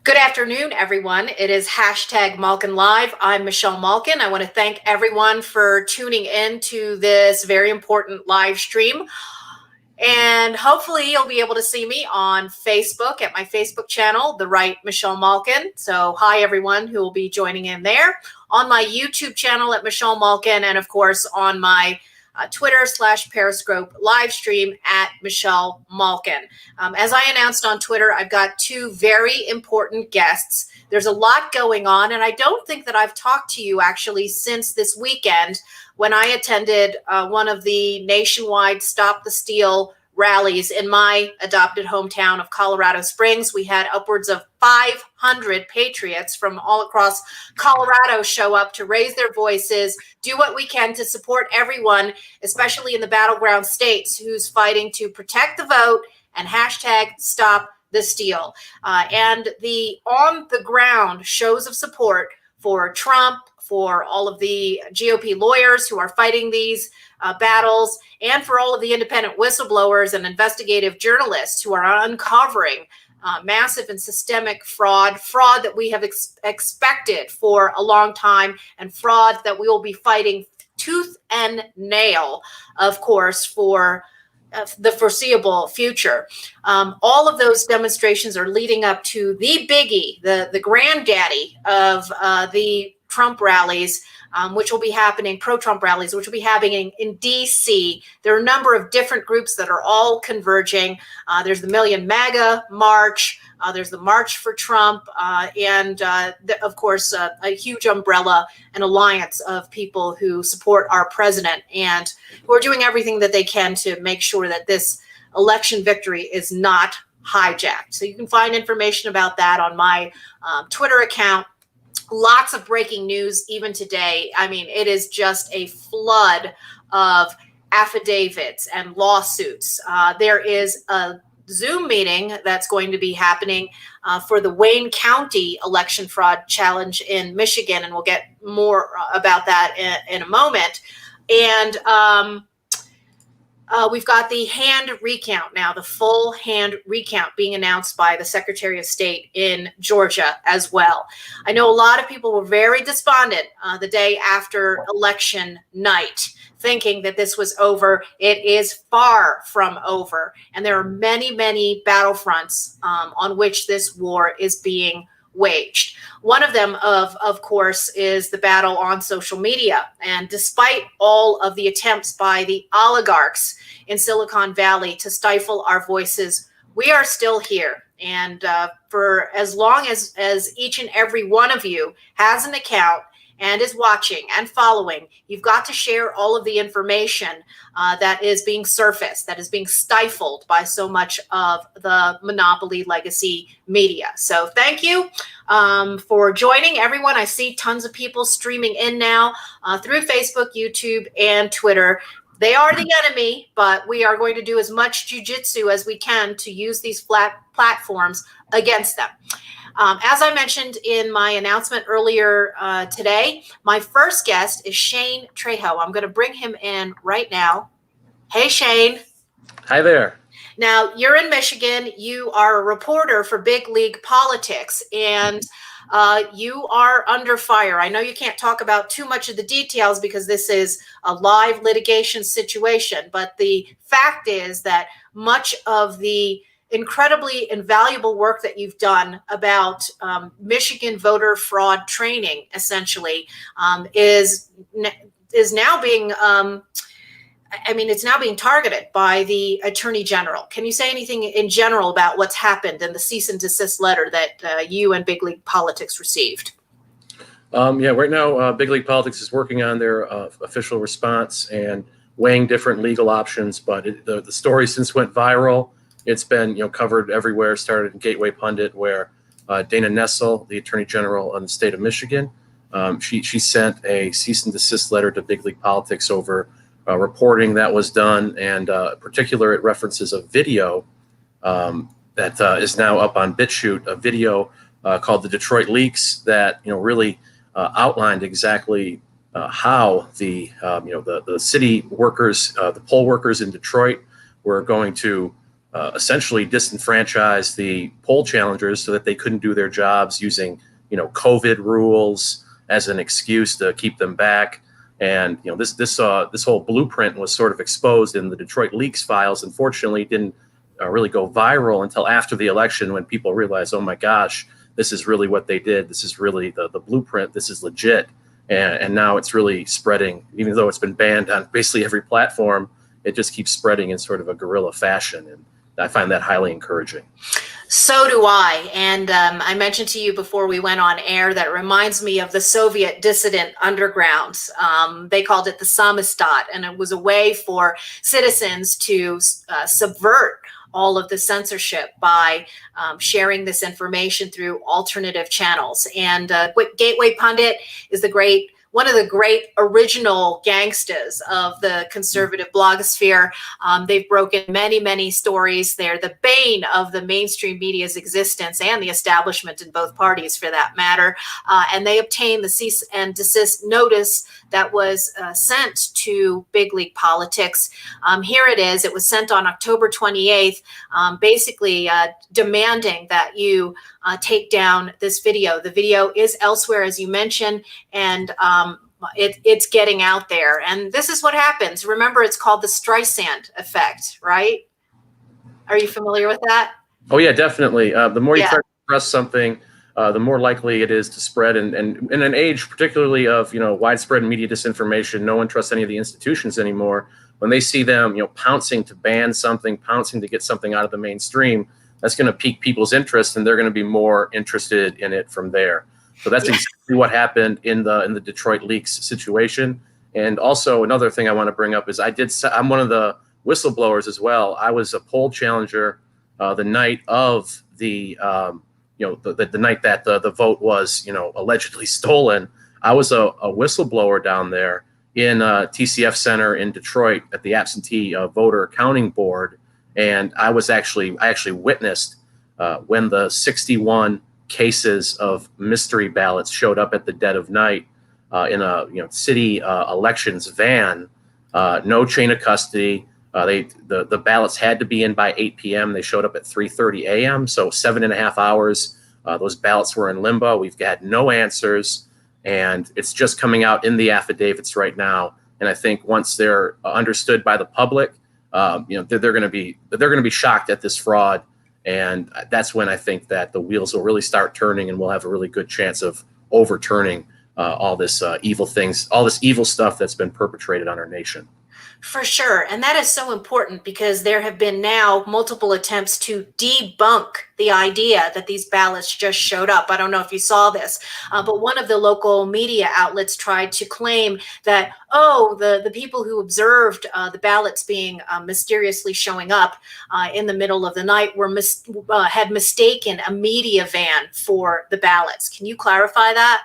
Good afternoon, everyone. It is hashtag Malkin Live. I'm Michelle Malkin. I want to thank everyone for tuning in to this very important live stream. And hopefully you'll be able to see me on Facebook at my Facebook channel, The Right Michelle Malkin. So hi, everyone who will be joining in there. On my YouTube channel at Michelle Malkin, and of course on my Twitter/Periscope live stream at Michelle Malkin. As I announced on Twitter, I've got two very important guests. There's a lot going on, and I don't think that I've talked to you actually since this weekend when I attended one of the nationwide Stop the Steal rallies in my adopted hometown of Colorado Springs. We had upwards of 500 patriots from all across Colorado show up to raise their voices, do what we can to support everyone, especially in the battleground states, who's fighting to protect the vote and hashtag Stop the Steal. And the on the ground shows of support for Trump, for all of the GOP lawyers who are fighting these battles, and for all of the independent whistleblowers and investigative journalists who are uncovering massive and systemic fraud that we have expected for a long time, and fraud that we will be fighting tooth and nail, of course, for the foreseeable future. All of those demonstrations are leading up to the biggie, the granddaddy of the Trump rallies, which will be happening, pro-Trump rallies, which will be happening in D.C. There are a number of different groups that are all converging. There's the Million MAGA March, there's the March for Trump, and of course, a huge umbrella and alliance of people who support our president and who are doing everything that they can to make sure that this election victory is not hijacked. So you can find information about that on my Twitter account. Lots of breaking news even today. I mean, it is just a flood of affidavits and lawsuits. There is a Zoom meeting that's going to be happening for the Wayne County election fraud challenge in Michigan, and we'll get more about that in a moment. And we've got the hand recount now, the full hand recount being announced by the Secretary of State in Georgia as well. I know a lot of people were very despondent the day after election night, thinking that this was over. It is far from over. And there are many, many battlefronts on which this war is being waged. One of them, of course, is the battle on social media. And despite all of the attempts by the oligarchs in Silicon Valley to stifle our voices, we are still here. And for as long as each and every one of you has an account and is watching and following, you've got to share all of the information that is being surfaced, that is being stifled by so much of the monopoly legacy media. So thank you for joining, everyone. I see tons of people streaming in now through Facebook, YouTube, and Twitter. They are the enemy, but we are going to do as much jujitsu as we can to use these platforms against them. As I mentioned in my announcement earlier today, my first guest is Shane Trejo. I'm going to bring him in right now. Hey, Shane. Hi there. Now, you're in Michigan. You are a reporter for Big League Politics, and you are under fire. I know you can't talk about too much of the details because this is a live litigation situation, but the fact is that much of the incredibly invaluable work that you've done about Michigan voter fraud training, essentially, is now being, it's now being targeted by the Attorney General. Can you say anything in general about what's happened in the cease and desist letter that you and Big League Politics received? Right now, Big League Politics is working on their official response and weighing different legal options. But the story since went viral. It's been covered everywhere. Started in Gateway Pundit, where Dana Nessel, the Attorney General in the state of Michigan, she sent a cease and desist letter to Big League Politics over reporting that was done, and in particular, it references a video that is now up on BitChute, a video called "The Detroit Leaks" that really outlined exactly how the city workers, the poll workers in Detroit, were going to essentially disenfranchise the poll challengers so that they couldn't do their jobs using, COVID rules as an excuse to keep them back. And this whole blueprint was sort of exposed in the Detroit Leaks files. Unfortunately, it didn't really go viral until after the election, when people realized, oh my gosh, this is really what they did. This is really the blueprint. This is legit. And now it's really spreading, even though it's been banned on basically every platform. It just keeps spreading in sort of a guerrilla fashion. And I find that highly encouraging. So do I. And I mentioned to you before we went on air that it reminds me of the Soviet dissident underground. They called it the Samizdat, and it was a way for citizens to subvert all of the censorship by sharing this information through alternative channels. And Gateway Pundit is one of the great original gangsters of the conservative blogosphere. They've broken many, many stories. They're the bane of the mainstream media's existence and the establishment in both parties, for that matter. And they obtained the cease and desist notice that was sent to Big League Politics. Here it is. It was sent on October 28th, basically demanding that you take down this video. The video is elsewhere, as you mentioned, and it's getting out there. And this is what happens. Remember, it's called the Streisand effect, right? Are you familiar with that? Oh, yeah, definitely. The more you try to suppress something, the more likely it is to spread. And in an age, particularly of widespread media disinformation, no one trusts any of the institutions anymore. When they see them, pouncing to ban something, pouncing to get something out of the mainstream, that's going to pique people's interest, and they're going to be more interested in it from there. So that's exactly what happened in the Detroit Leaks situation. And also another thing I want to bring up is I'm one of the whistleblowers as well. I was a poll challenger the night of the night that the vote was allegedly stolen. I was a whistleblower down there in TCF Center in Detroit at the absentee voter counting board. And I actually witnessed when the 61 cases of mystery ballots showed up at the dead of night in a city elections van. No chain of custody. The ballots had to be in by 8 p.m. They showed up at 3:30 a.m. So 7.5 hours. Those ballots were in limbo. We've got no answers, and it's just coming out in the affidavits right now. And I think once they're understood by the public, they're going to be shocked at this fraud, and that's when I think that the wheels will really start turning, and we'll have a really good chance of overturning all this evil stuff that's been perpetrated on our nation. For sure. And that is so important, because there have been now multiple attempts to debunk the idea that these ballots just showed up. I don't know if you saw this, but one of the local media outlets tried to claim that, the people who observed the ballots being mysteriously showing up in the middle of the night had mistaken a media van for the ballots. Can you clarify that?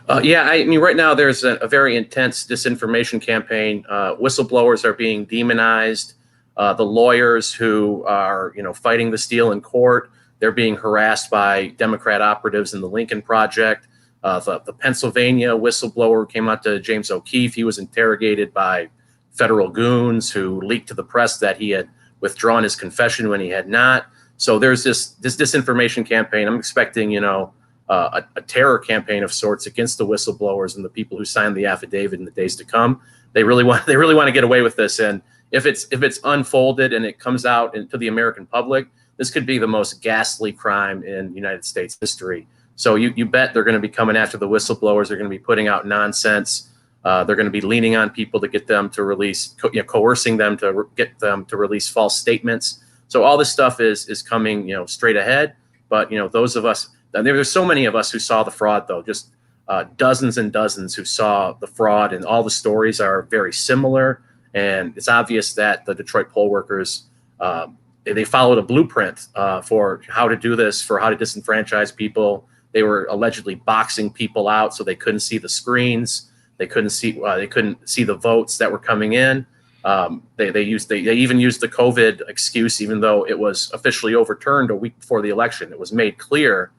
Right now there's a very intense disinformation campaign. Whistleblowers are being demonized. The lawyers who are, fighting the steal in court, they're being harassed by Democrat operatives in the Lincoln Project. The Pennsylvania whistleblower came out to James O'Keefe. He was interrogated by federal goons who leaked to the press that he had withdrawn his confession when he had not. So there's this disinformation campaign. I'm expecting, a terror campaign of sorts against the whistleblowers and the people who signed the affidavit in the days to come. They really want to get away with this. And if it's unfolded and it comes out into the American public, this could be the most ghastly crime in United States history. So you bet they're going to be coming after the whistleblowers. They're going to be putting out nonsense. They're going to be leaning on people to get them to release, coercing them to get them to release false statements. So all this stuff is coming, straight ahead. But those of us. There's so many of us who saw the fraud, though, just dozens and dozens who saw the fraud, and all the stories are very similar. And it's obvious that the Detroit poll workers, they followed a blueprint for how to do this, for how to disenfranchise people. They were allegedly boxing people out so they couldn't see the screens. They couldn't see the votes that were coming in. They even used the COVID excuse, even though it was officially overturned a week before the election. It was made clear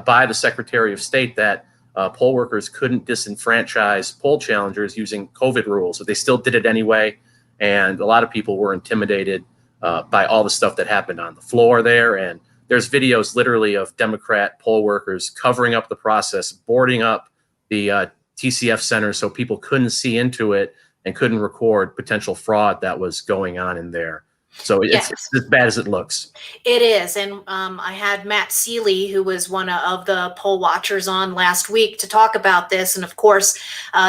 by the Secretary of State that poll workers couldn't disenfranchise poll challengers using COVID rules, but they still did it anyway. And a lot of people were intimidated by all the stuff that happened on the floor there. And there's videos literally of Democrat poll workers covering up the process, boarding up the TCF center so people couldn't see into it and couldn't record potential fraud that was going on in there. So it's as bad as it looks. It is. And I had Matt Seeley, who was one of the poll watchers, on last week to talk about this. And of course,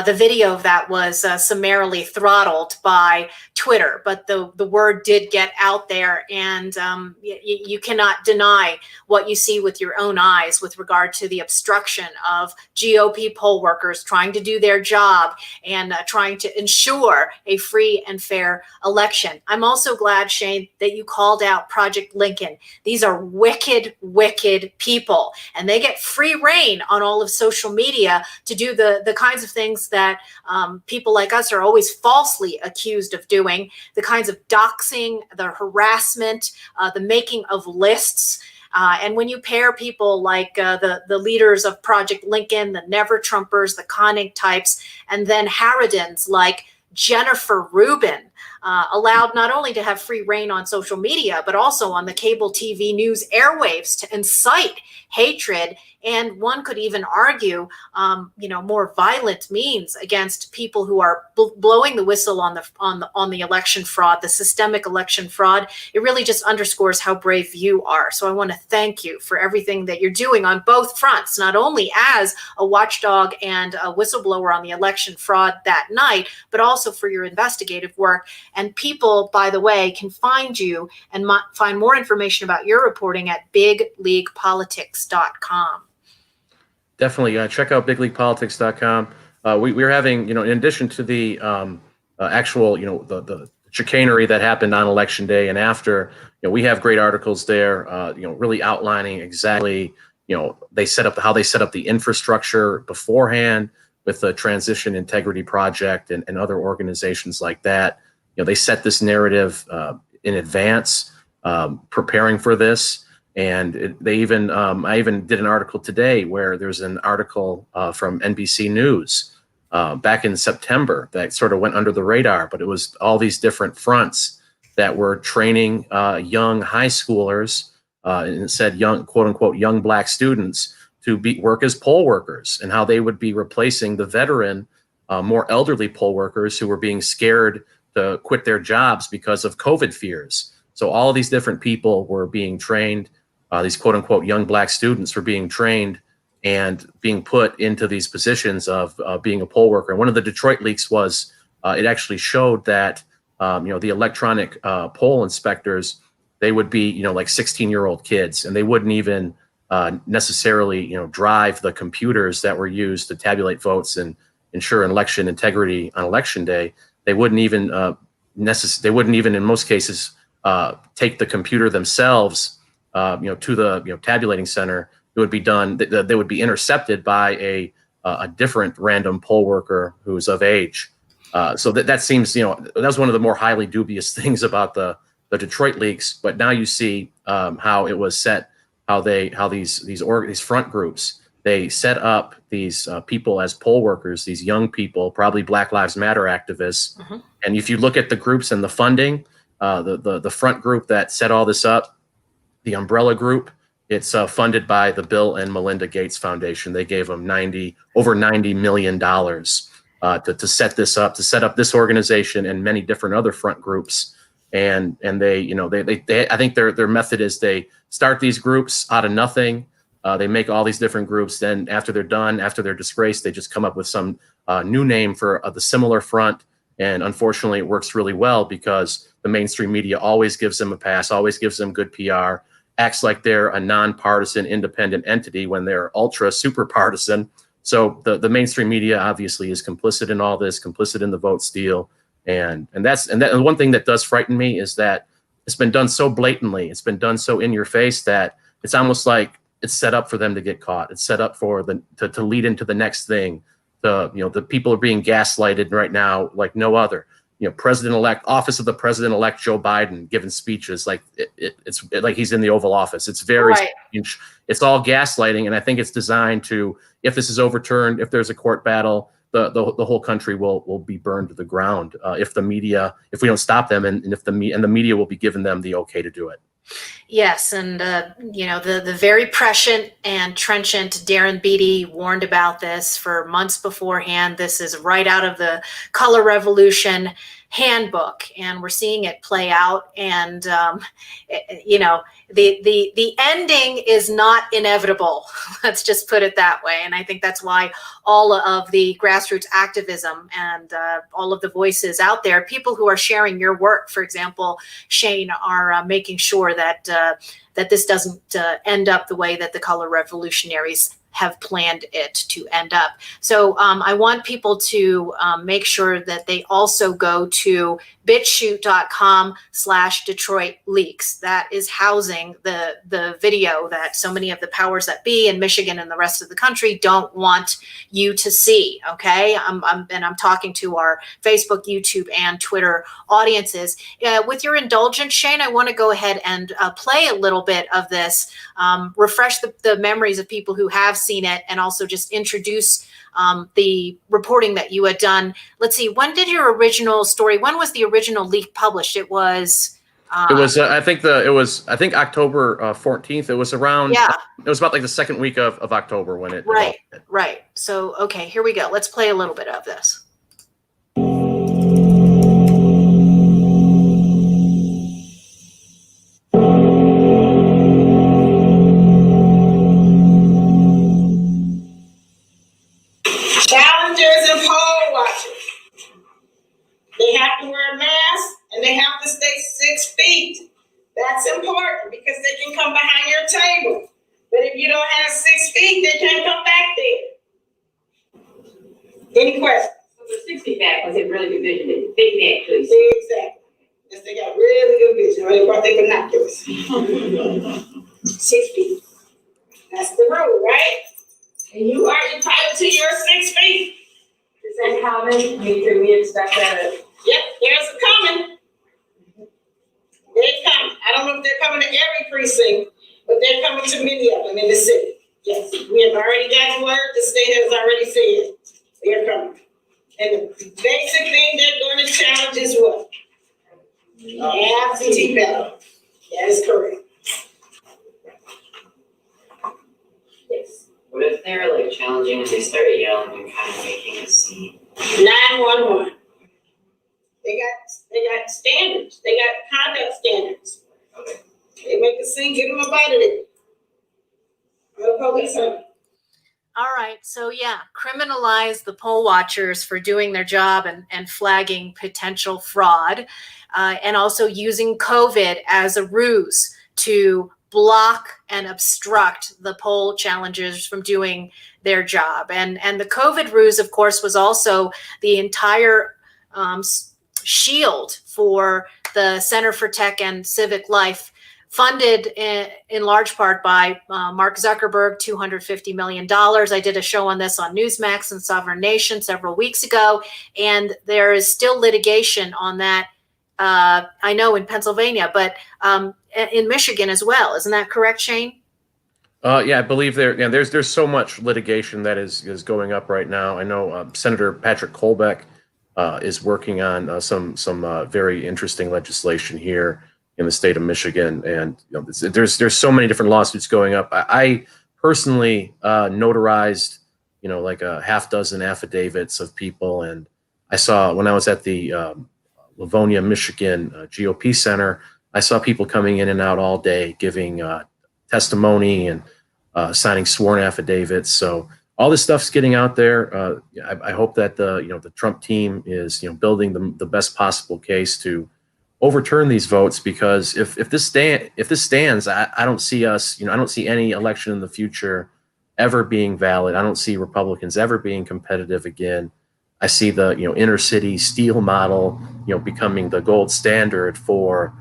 the video of that was summarily throttled by Twitter. But the word did get out there. And you cannot deny what you see with your own eyes with regard to the obstruction of GOP poll workers trying to do their job and trying to ensure a free and fair election. I'm also glad, Shane, that you called out Project Lincoln. These are wicked, wicked people, and they get free reign on all of social media to do the kinds of things that people like us are always falsely accused of doing, the kinds of doxing, the harassment, the making of lists. And when you pair people like the leaders of Project Lincoln, the Never Trumpers, the Koenig types, and then Harridans like Jennifer Rubin, allowed not only to have free reign on social media, but also on the cable TV news airwaves to incite hatred. And one could even argue, more violent means against people who are blowing the whistle on the election fraud, the systemic election fraud. It really just underscores how brave you are. So I want to thank you for everything that you're doing on both fronts, not only as a watchdog and a whistleblower on the election fraud that night, but also for your investigative work. And people, by the way, can find you and find more information about your reporting at bigleaguepolitics.com. Definitely check out bigleaguepolitics.com. We're having, in addition to the actual, the chicanery that happened on election day and after, we have great articles there, really outlining exactly, how they set up the infrastructure beforehand with the Transition Integrity Project and other organizations like that. They set this narrative in advance, preparing for this. And I even did an article today where there's an article from NBC News back in September that sort of went under the radar, but it was all these different fronts that were training young high schoolers and it said young, quote unquote, young Black students to work as poll workers, and how they would be replacing the veteran, more elderly poll workers who were being scared to quit their jobs because of COVID fears. So all of these different people were being trained. These quote unquote young Black students were being trained and being put into these positions of being a poll worker. And one of the Detroit leaks was it actually showed that the electronic poll inspectors, they would be like 16-year-old kids, and they wouldn't even necessarily drive the computers that were used to tabulate votes and ensure election integrity on election day. They wouldn't even in most cases take the computer themselves to the tabulating center. It would be done. They would be intercepted by a different random poll worker who's of age. So that seems that was one of the more highly dubious things about the Detroit leaks. But now you see how it was set, how these front groups, they set up these people as poll workers, these young people, probably Black Lives Matter activists. Mm-hmm. And if you look at the groups and the funding, the front group that set all this up, the Umbrella Group, it's funded by the Bill and Melinda Gates Foundation. They gave them over $90 million to set this up, to set up this organization and many different other front groups. And they I think their method is they start these groups out of nothing. They make all these different groups. Then after they're done, after they're disgraced, they just come up with some new name for the similar front. And unfortunately, it works really well because the mainstream media always gives them a pass, always gives them good PR, acts like they're a nonpartisan, independent entity when they're ultra super partisan. So the mainstream media obviously is complicit in all this, complicit in the vote steal. And one thing that does frighten me is that it's been done so blatantly, it's been done so in your face that it's almost like it's set up for them to get caught. It's set up for to lead into the next thing. The people are being gaslighted right now like no other. President-elect, office of the president-elect Joe Biden giving speeches like it's like he's in the Oval Office. It's very strange. It's all gaslighting, and I think it's designed to, if this is overturned, if there's a court battle, the whole country will be burned to the ground if we don't stop them, and if the media will be giving them the okay to do it. Yes, and the very prescient and trenchant Darren Beattie warned about this for months beforehand. This is right out of the Color Revolution handbook, and we're seeing it play out. And the ending is not inevitable. Let's just put it that way. And I think that's why all of the grassroots activism and all of the voices out there, people who are sharing your work, for example, Shane, are making sure that this doesn't end up the way that the Color Revolutionaries have planned it to end up. So I want people to make sure that they also go to bitshoot.com/Detroit Leaks. That is housing the video that so many of the powers that be in Michigan and the rest of the country don't want you to see. Okay, I'm talking to our Facebook, YouTube, and Twitter audiences. With your indulgence, Shane, I want to go ahead and play a little bit of this, refresh the memories of people who have seen it, and also just introduce the reporting that you had done. Let's see, when did your original story, when was the original leak published? It was I think October 14th. It was around, yeah. It was about like the second week of October when it right. So okay, here we go. Let's play a little bit of this. Challengers and poll watchers. They have to wear a mask and they have to stay 6 feet. That's important because they can come behind your table. But if you don't have 6 feet, they can't come back there. Any questions? So the 6 feet back was it really good vision? They can actually see. Exactly. Yes, they got really good vision. Or they brought their binoculars. 6 feet. That's the rule, right? And you are entitled to your 6 feet. Is that common? Can we expect that? Yep, there's a coming. They're coming. I don't know if they're coming to every precinct, but they're coming to many of them in the city. Yes, we have already gotten word. The state has already said they're coming. And the basic thing they're going to challenge is what? Absentee ballot. That is correct. Yes. What if they're like challenging and they start yelling and kind of making a scene? 911. They got standards. They got conduct standards. Okay. They make a scene, give them a bite of it. Police. All right, so yeah, criminalize the poll watchers for doing their job and flagging potential fraud, and also using COVID as a ruse to block and obstruct the poll challengers from doing their job. And the COVID ruse, of course, was also the entire shield for the Center for Tech and Civic Life, funded in large part by Mark Zuckerberg, $250 million. I did a show on this on Newsmax and Sovereign Nation several weeks ago, and there is still litigation on that. I know in Pennsylvania, but in Michigan as well. Isn't that correct, Shane? Yeah, I believe there's so much litigation that is going up right now. I know Senator Patrick Colbeck is working on some very interesting legislation here in the state of Michigan, and there's so many different lawsuits going up. I personally notarized like a half dozen affidavits of people, and I saw when I was at the Livonia, Michigan GOP Center, I saw people coming in and out all day giving testimony and signing sworn affidavits. So all this stuff's getting out there. I hope that the Trump team is building the best possible case to overturn these votes, because if this stands, I don't see us, I don't see any election in the future ever being valid. I don't see Republicans ever being competitive again. I see the inner city steel model becoming the gold standard for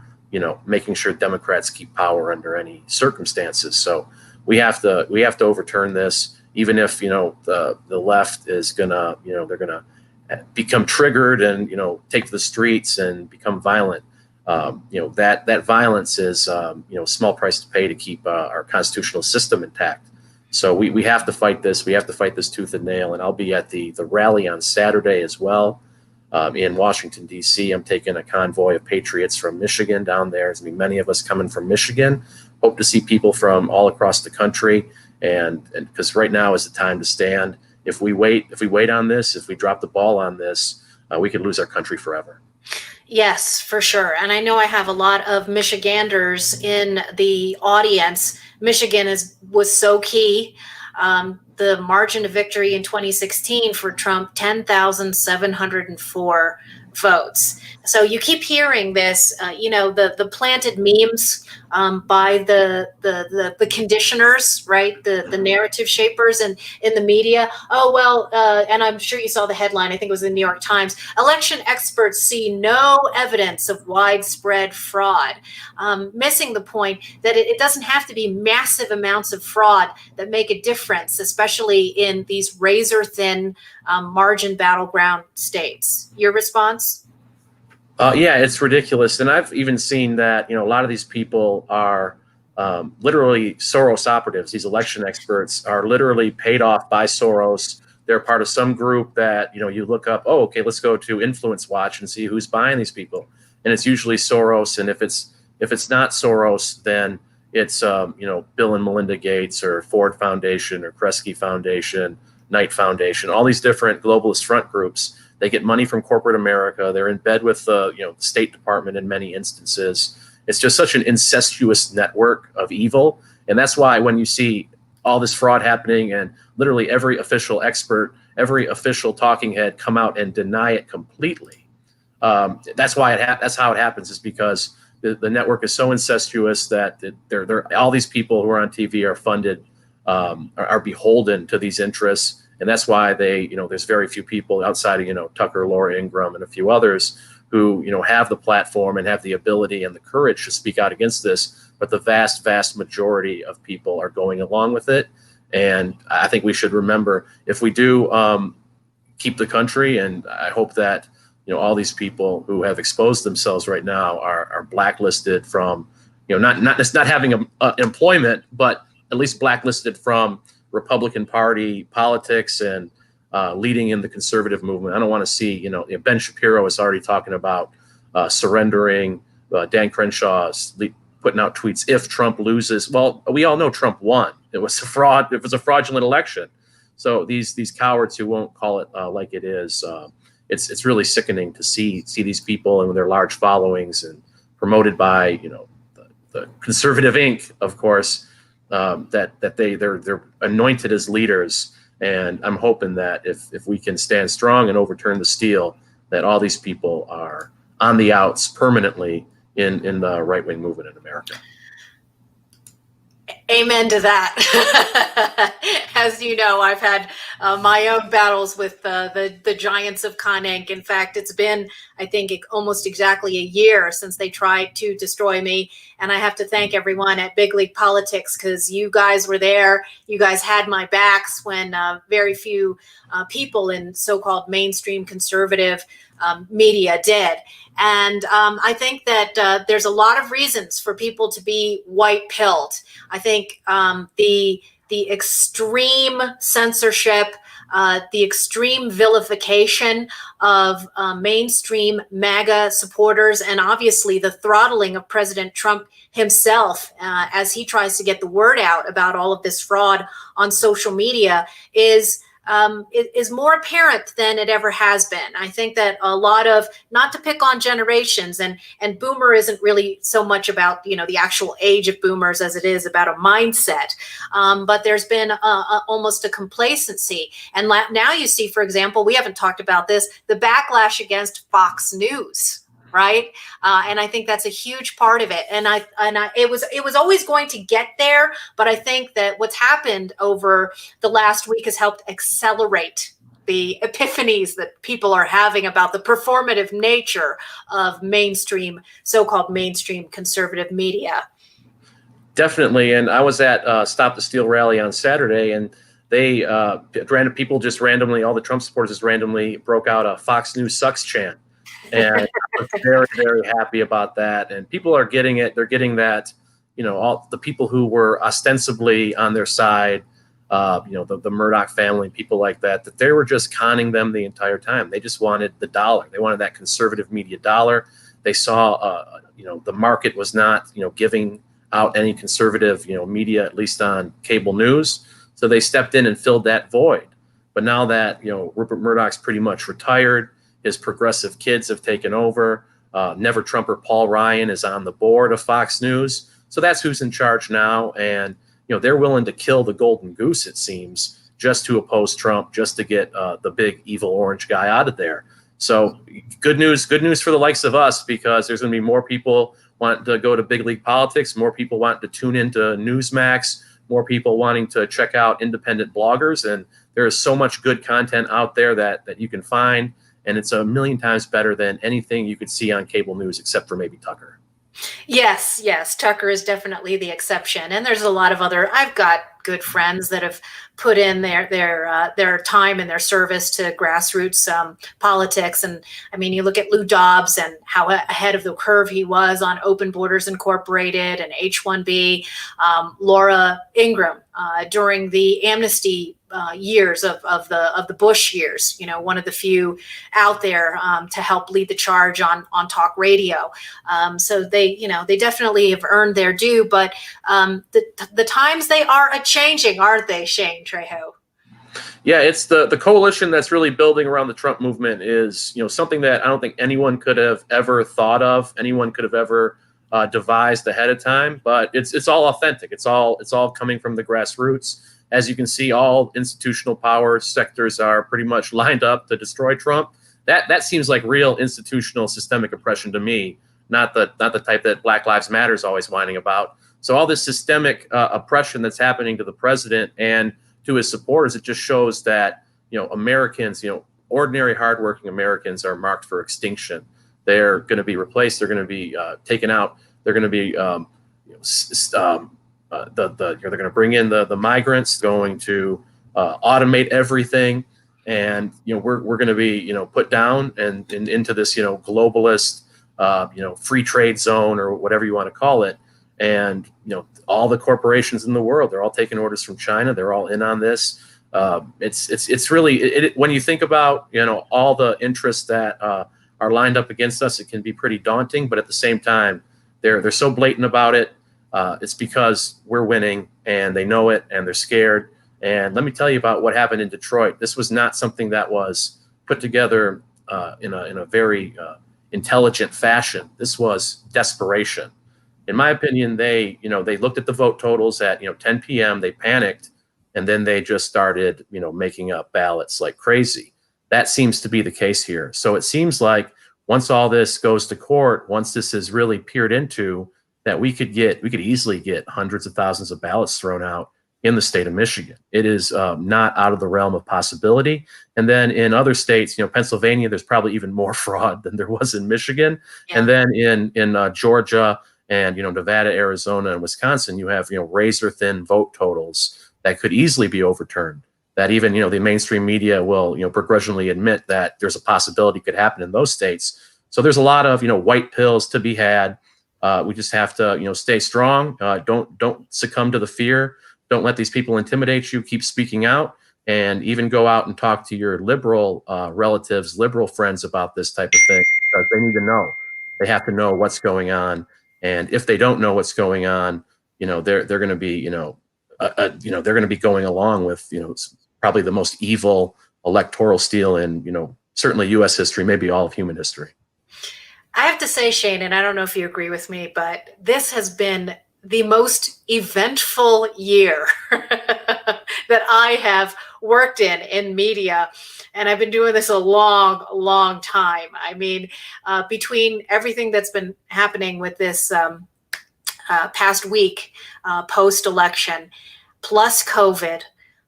making sure Democrats keep power under any circumstances. So we have to overturn this, even if the left is gonna they're gonna become triggered and take to the streets and become violent. That violence is a small price to pay to keep our constitutional system intact. So we have to fight this. We have to fight this tooth and nail. And I'll be at the rally on Saturday as well in Washington, D.C. I'm taking a convoy of patriots from Michigan down there. There's going to be many of us coming from Michigan. Hope to see people from all across the country. And because right now is the time to stand. If we wait on this, if we drop the ball on this, we could lose our country forever. Yes, for sure. And I know I have a lot of Michiganders in the audience. Michigan was so key. The margin of victory in 2016 for Trump, 10,704 votes. So you keep hearing this, the planted memes by the conditioners, right? The narrative shapers and in the media. Oh, well, and I'm sure you saw the headline, I think it was in the New York Times, election experts see no evidence of widespread fraud, missing the point that it doesn't have to be massive amounts of fraud that make a difference, especially in these razor thin margin battleground states. Your response? Yeah, it's ridiculous. And I've even seen that, a lot of these people are literally Soros operatives. These election experts are literally paid off by Soros. They're part of some group that, you look up, oh, okay, let's go to Influence Watch and see who's buying these people. And it's usually Soros. And if it's not Soros, then it's, Bill and Melinda Gates or Ford Foundation or Kresge Foundation, Knight Foundation, all these different globalist front groups. They get money from corporate America. They're in bed with the State Department in many instances. It's just such an incestuous network of evil. And that's why when you see all this fraud happening and literally every official expert, every official talking head come out and deny it completely, that's how it happens, is because the network is so incestuous that they're all these people who are on TV are funded, are beholden to these interests. And that's why there's very few people outside of, Tucker, Laura Ingraham, and a few others who, have the platform and have the ability and the courage to speak out against this. But the vast, vast majority of people are going along with it. And I think we should remember, if we do keep the country, and I hope that, all these people who have exposed themselves right now are blacklisted from, not having employment, but at least blacklisted from Republican Party politics and leading in the conservative movement. I don't want to see, Ben Shapiro is already talking about surrendering. Dan Crenshaw is putting out tweets if Trump loses. Well, we all know Trump won. It was a fraud. It was a fraudulent election. So these cowards who won't call it like it is, it's really sickening to see these people and their large followings and promoted by the conservative Inc. of course. That they're anointed as leaders, and I'm hoping that if we can stand strong and overturn the steel, that all these people are on the outs permanently in the right-wing movement in America. Amen to that. As you know, I've had my own battles with the giants of Con Inc. In fact, it's been, I think, almost exactly a year since they tried to destroy me. And I have to thank everyone at Big League Politics, because you guys were there. You guys had my backs when very few people in so-called mainstream conservative media did. And I think that there's a lot of reasons for people to be white-pilled. I think the extreme censorship, the extreme vilification of mainstream MAGA supporters, and obviously the throttling of President Trump himself as he tries to get the word out about all of this fraud on social media is more apparent than it ever has been. I think that a lot of, not to pick on generations, and boomer isn't really so much about, the actual age of boomers as it is about a mindset. But there's been almost a complacency. And now you see, for example, we haven't talked about this, the backlash against Fox News. Right. And I think that's a huge part of it. And it was always going to get there. But I think that what's happened over the last week has helped accelerate the epiphanies that people are having about the performative nature of so-called mainstream conservative media. Definitely. And I was at Stop the Steal rally on Saturday, and they random people just randomly, all the Trump supporters just randomly broke out a Fox News sucks chant. And I'm very, very happy about that. And people are getting it. They're getting that, all the people who were ostensibly on their side the Murdoch family, people like that, that they were just conning them the entire time. They just wanted the dollar. They wanted that conservative media dollar. They saw, the market was not, giving out any conservative, media, at least on cable news. So they stepped in and filled that void. But now that, Rupert Murdoch's pretty much retired, his progressive kids have taken over. Never Trumper Paul Ryan is on the board of Fox News. So that's who's in charge now. And, they're willing to kill the golden goose, it seems, just to oppose Trump, just to get the big evil orange guy out of there. So good news for the likes of us, because there's going to be more people wanting to go to big league politics, more people wanting to tune into Newsmax, more people wanting to check out independent bloggers. And there is so much good content out there that you can find. And it's a million times better than anything you could see on cable news, except for maybe Tucker. Yes, Tucker is definitely the exception, and there's a lot of other. I've got good friends that have put in their time and their service to grassroots politics. And I mean, you look at Lou Dobbs and how ahead of the curve he was on Open Borders Incorporated and H-1B. Laura Ingraham during the amnesty years of the Bush years, one of the few out there to help lead the charge on talk radio. So they definitely have earned their due, but the times they are a-changing, aren't they, Shane Trejo? Yeah, it's the coalition that's really building around the Trump movement is, something that I don't think anyone could have ever thought of, anyone could have ever devised ahead of time, but it's all authentic. It's all coming from the grassroots. As you can see, all institutional power sectors are pretty much lined up to destroy Trump. That seems like real institutional systemic oppression to me, not the type that Black Lives Matter is always whining about. So all this systemic oppression that's happening to the president and to his supporters, it just shows that Americans, ordinary hardworking Americans, are marked for extinction. They're going to be replaced. They're going to be taken out. They're going to be they're going to bring in the migrants, going to automate everything, and we're going to be put down and into this globalist free trade zone, or whatever you want to call it. And all the corporations in the world, they're all taking orders from China. They're all in on this. It's really when you think about all the interests that are lined up against us, it can be pretty daunting. But at the same time, they're so blatant about it. It's because we're winning, and they know it, and they're scared. And let me tell you about what happened in Detroit. This was not something that was put together in a very intelligent fashion. This was desperation. In my opinion, they looked at the vote totals at 10 p.m. They panicked, and then they just started making up ballots like crazy. That seems to be the case here. So it seems like once all this goes to court, once this is really peered into, that we could easily get hundreds of thousands of ballots thrown out in the state of Michigan. It is not out of the realm of possibility. And then in other states, Pennsylvania, there's probably even more fraud than there was in Michigan. Yeah. And then in Georgia and Nevada, Arizona, and Wisconsin, you have razor thin vote totals that could easily be overturned. That even the mainstream media will begrudgingly admit that there's a possibility could happen in those states. So there's a lot of white pills to be had. We just have to stay strong. Don't succumb to the fear. Don't let these people intimidate you. Keep speaking out, and even go out and talk to your liberal relatives, liberal friends about this type of thing, because they need to know. They have to know what's going on. And if they don't know what's going on, they're going to be they're going to be going along with probably the most evil electoral steal in certainly U.S. history, maybe all of human history. I have to say, Shane, and I don't know if you agree with me, but this has been the most eventful year that I have worked in media. And I've been doing this a long, long time. I mean, between everything that's been happening with this past week, post-election, plus COVID,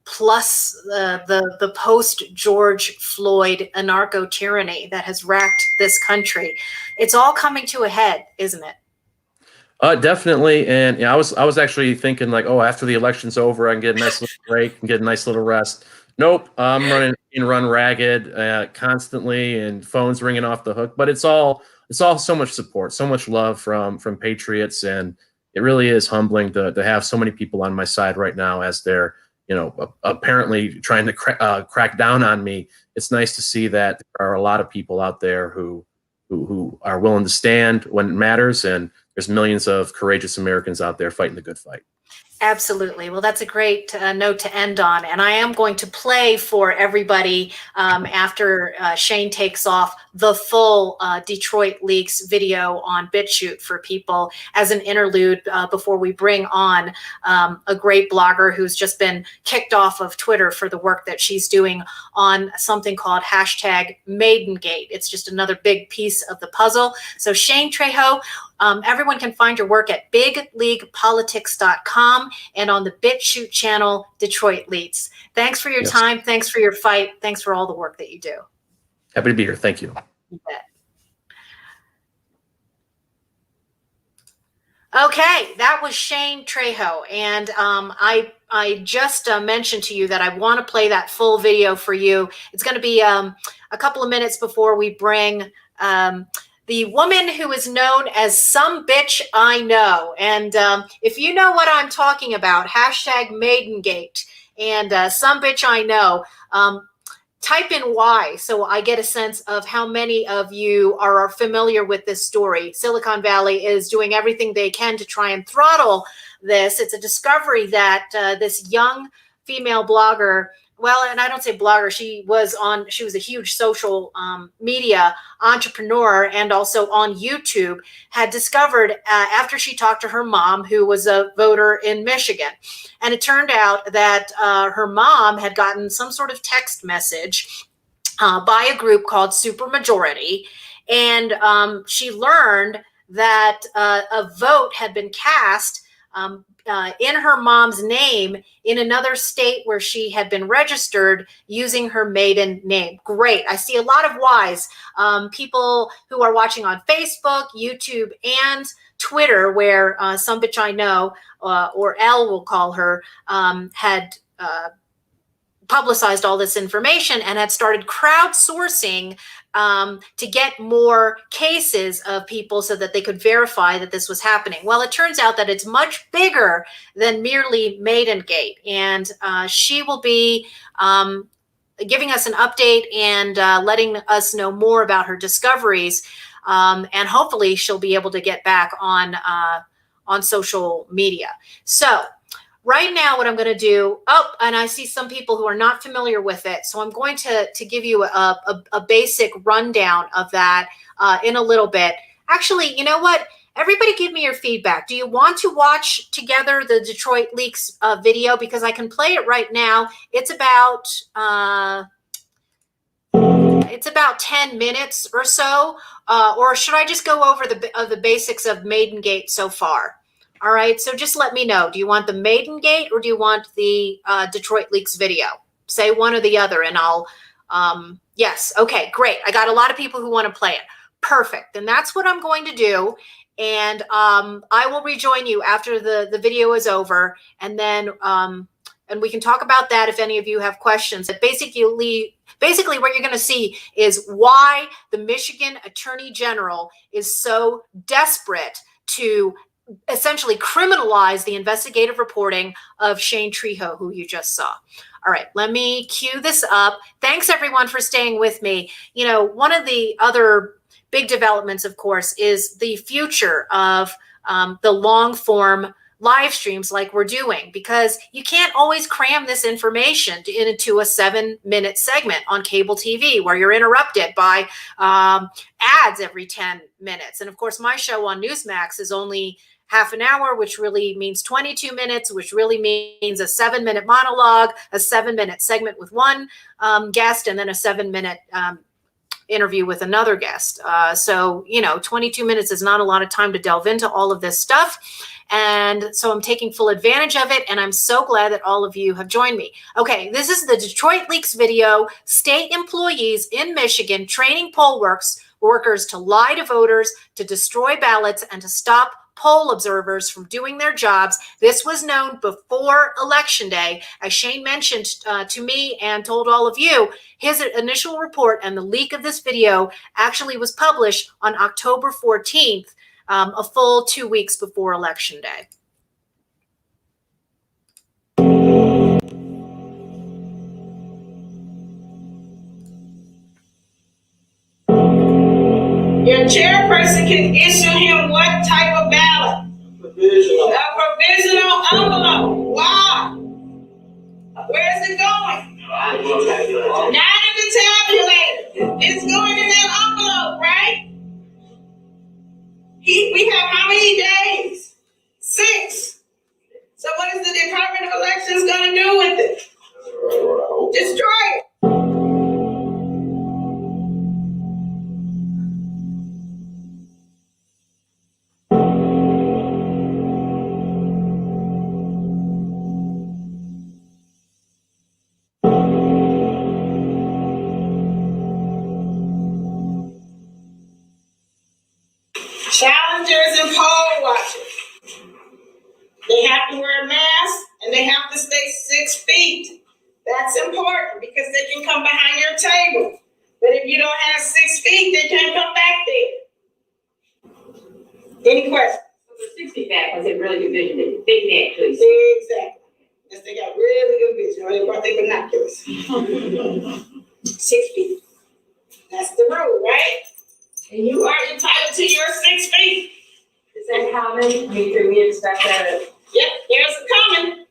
plus the post-George Floyd anarcho-tyranny that has racked this country, it's all coming to a head, isn't it? Definitely. And I was actually thinking like, after the election's over, I can get a nice little break and get a nice little rest. Nope, I'm run ragged constantly, and phones ringing off the hook. But it's all so much support, so much love from patriots, and it really is humbling to have so many people on my side right now as they're apparently trying to crack down on me. It's nice to see that there are a lot of people out there who are willing to stand when it matters, and there's millions of courageous Americans out there fighting the good fight. Absolutely. Well, that's a great note to end on. And I am going to play for everybody after Shane takes off the full Detroit Leaks video on BitChute for people as an interlude before we bring on a great blogger who's just been kicked off of Twitter for the work that she's doing on something called #Maidengate. It's just another big piece of the puzzle. So Shane Trejo, everyone can find your work at bigleaguepolitics.com and on the BitChute channel, Detroit Leaks. Thanks for your time. Thanks for your fight. Thanks for all the work that you do. Happy to be here. Thank you. You bet. Okay, that was Shane Trejo. And I just mentioned to you that I want to play that full video for you. It's going to be a couple of minutes before we bring the woman who is known as Some Bitch I Know. And if you know what I'm talking about, #Maidengate and Some Bitch I Know, type in Y so I get a sense of how many of you are familiar with this story. Silicon Valley is doing everything they can to try and throttle this. It's a discovery that this young female blogger, well, and I don't say blogger, she was a huge social media entrepreneur and also on YouTube, had discovered after she talked to her mom, who was a voter in Michigan. And it turned out that her mom had gotten some sort of text message by a group called Supermajority. And she learned that a vote had been cast in her mom's name in another state where she had been registered using her maiden name. Great. I see a lot of Ys. People who are watching on Facebook, YouTube, and Twitter, where Some Bitch I Know, or L we'll call her, had publicized all this information and had started crowdsourcing to get more cases of people so that they could verify that this was happening. Well, it turns out that it's much bigger than merely Maidengate, and she will be giving us an update and letting us know more about her discoveries, and hopefully she'll be able to get back on social media. So right now, what I'm going to do, and I see some people who are not familiar with it, so I'm going to give you a basic rundown of that in a little bit. Actually, you know what? Everybody give me your feedback. Do you want to watch together the Detroit Leaks video? Because I can play it right now. It's about 10 minutes or so. Or should I just go over the basics of Maidengate so far? All right, so just let me know. Do you want the Maidengate or do you want the Detroit Leaks video? Say one or the other and I'll, yes, okay, great. I got a lot of people who want to play it. Perfect, and that's what I'm going to do. And I will rejoin you after the video is over, and then and we can talk about that if any of you have questions. But basically what you're going to see is why the Michigan Attorney General is so desperate to essentially criminalize the investigative reporting of Shane Trejo, who you just saw. All right, let me cue this up. Thanks everyone for staying with me. You know, one of the other big developments, of course, is the future of the long form live streams like we're doing, because you can't always cram this information into a 7-minute segment on cable TV where you're interrupted by ads every 10 minutes. And of course, my show on Newsmax is only half an hour, which really means 22 minutes, which really means a 7-minute monologue, a 7-minute segment with one guest, and then a 7-minute interview with another guest. So, 22 minutes is not a lot of time to delve into all of this stuff. And so I'm taking full advantage of it. And I'm so glad that all of you have joined me. Okay, this is the Detroit Leaks video. State employees in Michigan training poll workers to lie to voters, to destroy ballots, and to stop poll observers from doing their jobs. This was known before Election Day. As Shane mentioned to me and told all of you, his initial report and the leak of this video actually was published on October 14th, a full 2 weeks before Election Day. Your chairperson can issue him what type of ballot? Provisional. A provisional envelope. Why? Where is it going? Not in the tabulator. Not in the tabulator. It's going in that envelope, right? We have how many days? 6. So what is the Department of Elections going to do with it? Destroy it. Challengers and poll watchers. They have to wear a mask and they have to stay 6 feet. That's important because they can come behind your table. But if you don't have 6 feet, they can't come back there. Any questions? So the 60 back was a really good vision. They can actually see. Exactly. Yes, they got really good vision. Or they brought their binoculars. 6 feet. That's the rule, right? And you are entitled to your 6 feet. Is that common? I mean, can we expect that? Yep, there's a coming.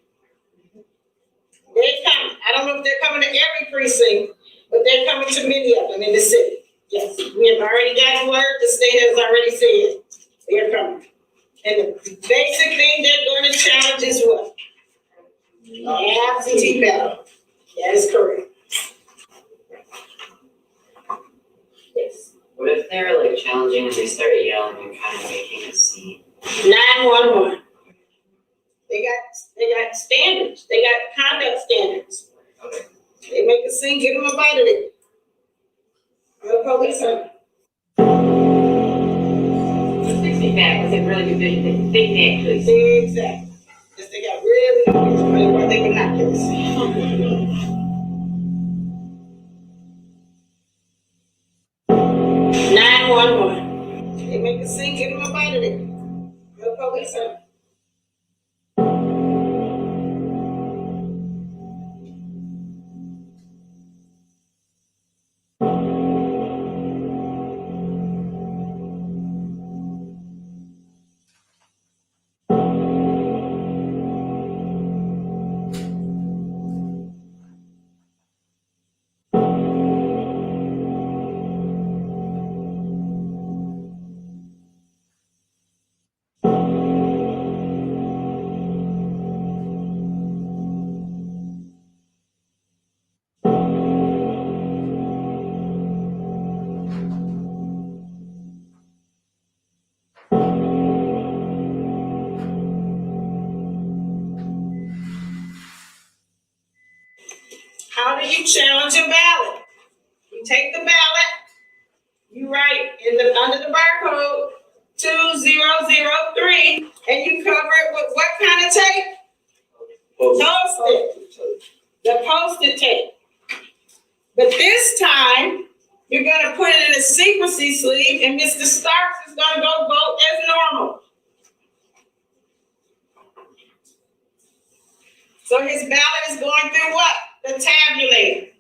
They're coming. I don't know if they're coming to every precinct, but they're coming to many of them in the city. Yes, we have already gotten word. The state has already said they're coming. And the basic thing they're going to challenge is what? Absentee ballot. That is correct. Yes. What if they're like challenging and they start yelling and kind of making a scene? 911. They got standards. They got conduct standards. Okay. They make a scene, get them up out of there. The police are. The 60 back was a really good vision. They can actually see. Exactly. Yes, they got really good vision. They brought their binoculars. 911. They make a scene, get them up out of there. The police are. How do you challenge a ballot? You take the ballot, you write under the barcode 2003, and you cover it with what kind of tape? Post-it. The post-it tape. But this time, you're gonna put it in a secrecy sleeve, and Mr. Starks is gonna go vote as normal. So his ballot is going through what? The tabulator.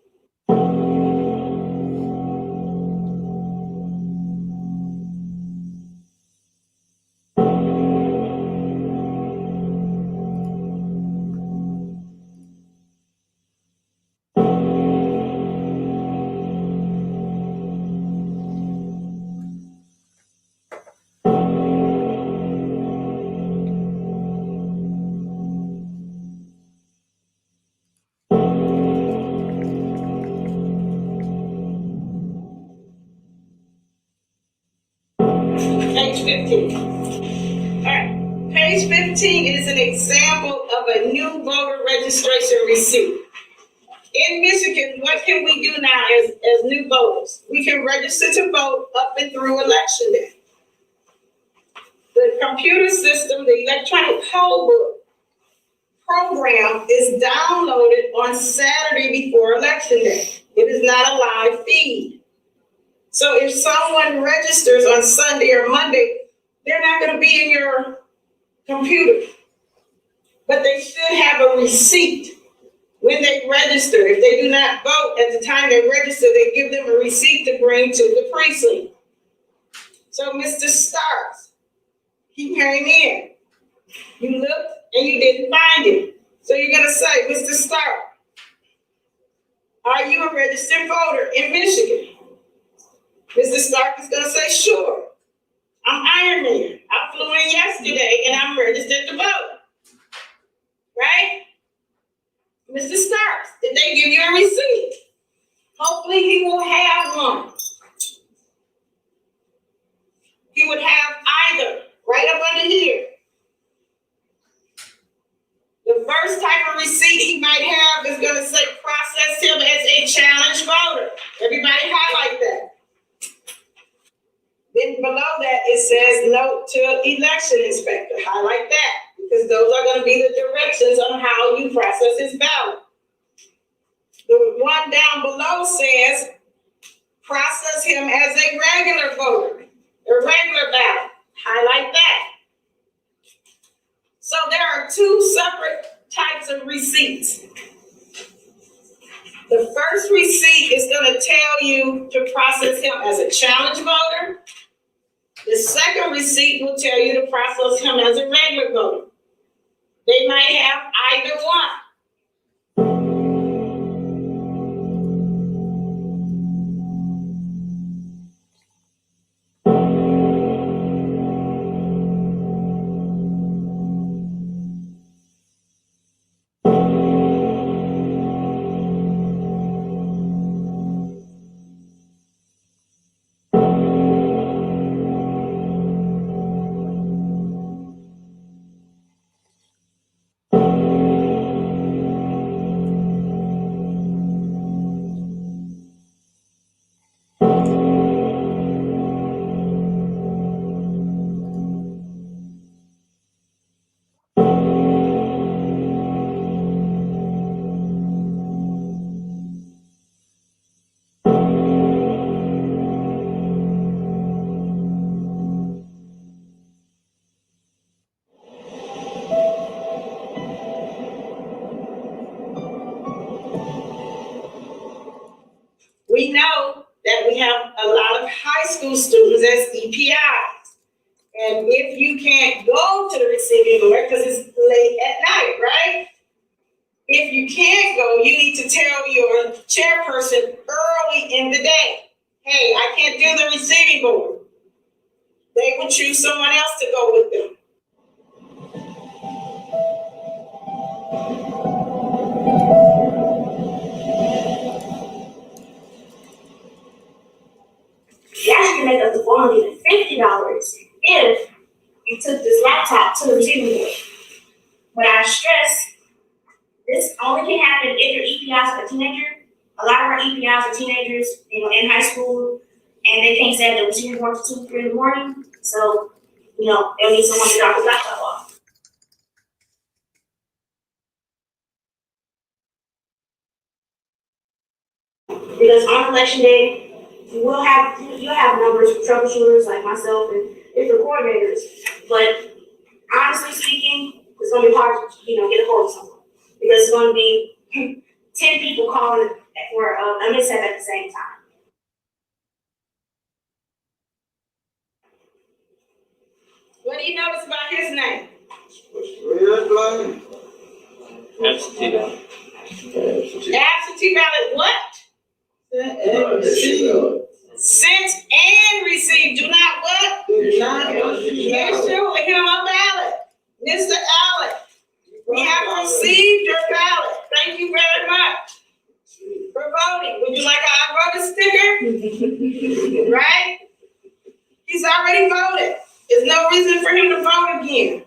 Page 15. All right. Page 15 is an example of a new voter registration receipt. In Michigan, what can we do now as new voters? We can register to vote up and through election day. The computer system, the electronic poll book program is downloaded on Saturday before election day. It is not a live feed. So if someone registers on Sunday or Monday, they're not going to be in your computer. But they should have a receipt when they register. If they do not vote at the time they register, they give them a receipt to bring to the precinct. So Mr. Starks, he came in. You looked and you didn't find him. So you're gonna say, Mr. Stark, are you a registered voter in Michigan? Mr. Stark is gonna say, sure. I'm Iron Man. I flew in yesterday and I'm registered to vote. Right? Mr. Starks, did they give you a receipt? Hopefully he will have one. He would have either right up under here. The first type of receipt he might have is going to say process him as a challenged voter. Everybody highlight that. Then below that it says note to election inspector. Highlight that because those are going to be the directions on how you process his ballot. The one down below says process him as a regular voter, a regular ballot. Highlight that. So there are two separate types of receipts. The first receipt is going to tell you to process him as a challenge voter. The second receipt will tell you to process him as a regular voter. They might have either one. We know that we have a lot of high school students as EPIs. And if you can't go to the receiving board because it's late at night, right? If you can't go, you need to tell your chairperson early in the day, hey, I can't do the receiving board. They will choose someone else to go with them. You actually make up to $450 if you took this laptop to the receiving board. But I stress, this only can happen if your EPIs are a teenager. A lot of our EPIs are teenagers, in high school, and they can't stay at the receiving board till 2, 3 in the morning. So, they'll need someone to drop his laptop off. Because on election day, you'll have numbers of troubleshooters like myself and different coordinators. But honestly speaking, it's going to be hard to get a hold of someone because it's going to be 10 people calling for a mishap at the same time. What do you notice about his name? Absentee ballot. Absentee ballot what? Sent and received. Do not what? Issue him a ballot. Mr. Allen, we have received your ballot. Thank you very much for voting. Would you like I wrote a sticker? Right? He's already voted. There's no reason for him to vote again.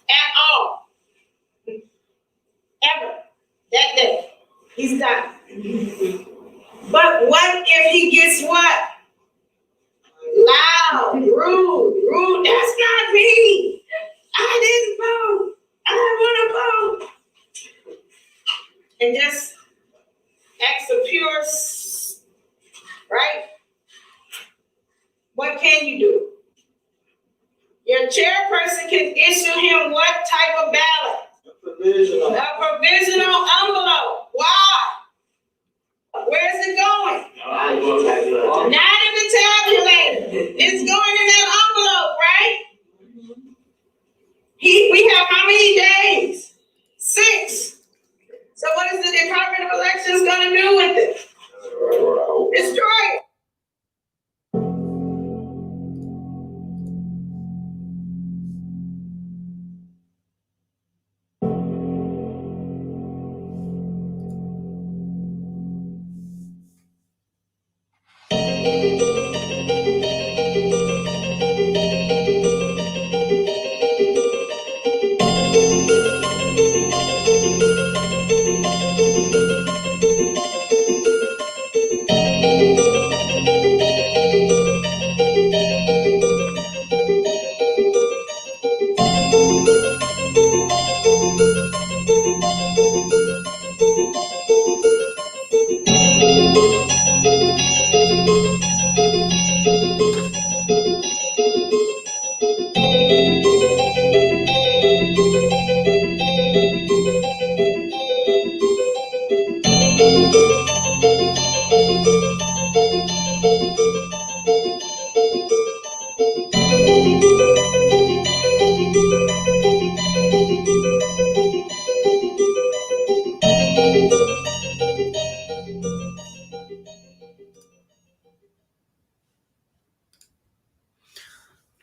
At all. Ever. That day. He's done. But what if he gets what? Loud, rude. That's not me. I didn't vote. I want to vote. And just acts of pure, right? What can you do? Your chairperson can issue him what type of ballot? A provisional envelope. Why? Where is it going? Not in the tabulator. It's going in that envelope, right? We have how many days? 6. So what is the Department of Elections going to do with it? Destroy it.